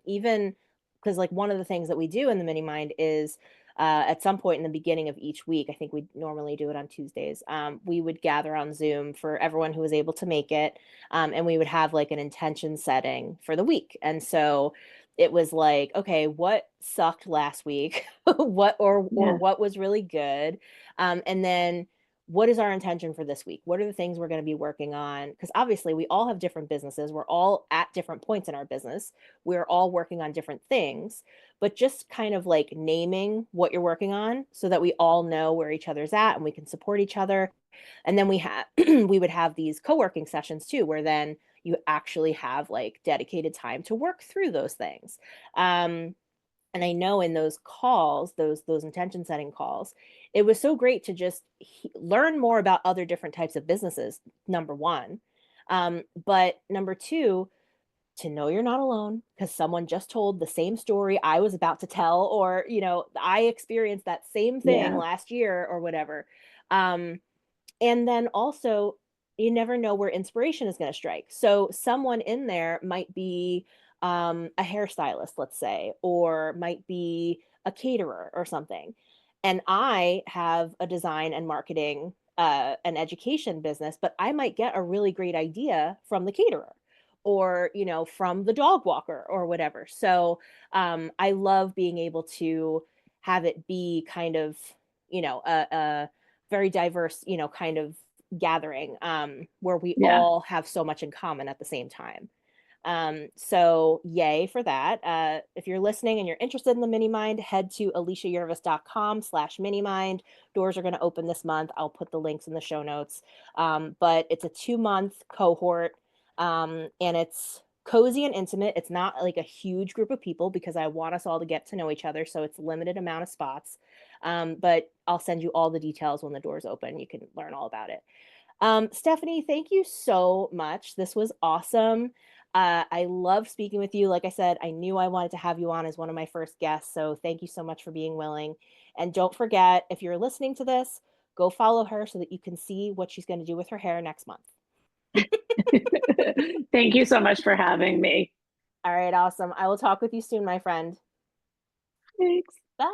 S1: even because like one of the things that we do in the mini mind is at some point in the beginning of each week, I think we normally do it on Tuesdays. We would gather on Zoom for everyone who was able to make it, and we would have like an intention setting for the week. And so it was like, okay, what sucked last week? What or
S2: Yeah,
S1: what was really good? And then what is our intention for this week? What are the things we're going to be working on? Because obviously we all have different businesses. We're all at different points in our business. We're all working on different things, but just kind of like naming what you're working on so that we all know where each other's at and we can support each other. And then we have we would have these co-working sessions too, where then you actually have like dedicated time to work through those things. Um, and I know in those calls, those intention setting calls, it was so great to just learn more about other different types of businesses. Number one, but number two, to know you're not alone because someone just told the same story I was about to tell, or I experienced that same thing
S2: yeah,
S1: last year or whatever. Um, and then also, you never know where inspiration is going to strike. So someone in there might be a hairstylist, let's say, or might be a caterer or something. And I have a design and marketing, an education business, but I might get a really great idea from the caterer or, from the dog walker or whatever. So I love being able to have it be kind of, a very diverse, kind of gathering where we
S2: yeah.
S1: all have so much in common at the same time. So yay for that. If you're listening and you're interested in the mini mind, head to aliciayurvis.com/mini mind. Doors are going to open this month. I'll put the links in the show notes. But it's a 2-month cohort, and it's cozy and intimate. It's not like a huge group of people because I want us all to get to know each other. So it's a limited amount of spots. But I'll send you all the details when the doors open. You can learn all about it. Stephanie, thank you so much. This was awesome. I love speaking with you. Like I said, I knew I wanted to have you on as one of my first guests. So thank you so much for being willing. And don't forget, if you're listening to this, go follow her so that you can see what she's going to do with her hair next month.
S2: Thank you so much for having me.
S1: All right, awesome. I will talk with you soon, my friend.
S2: Thanks.
S1: Bye.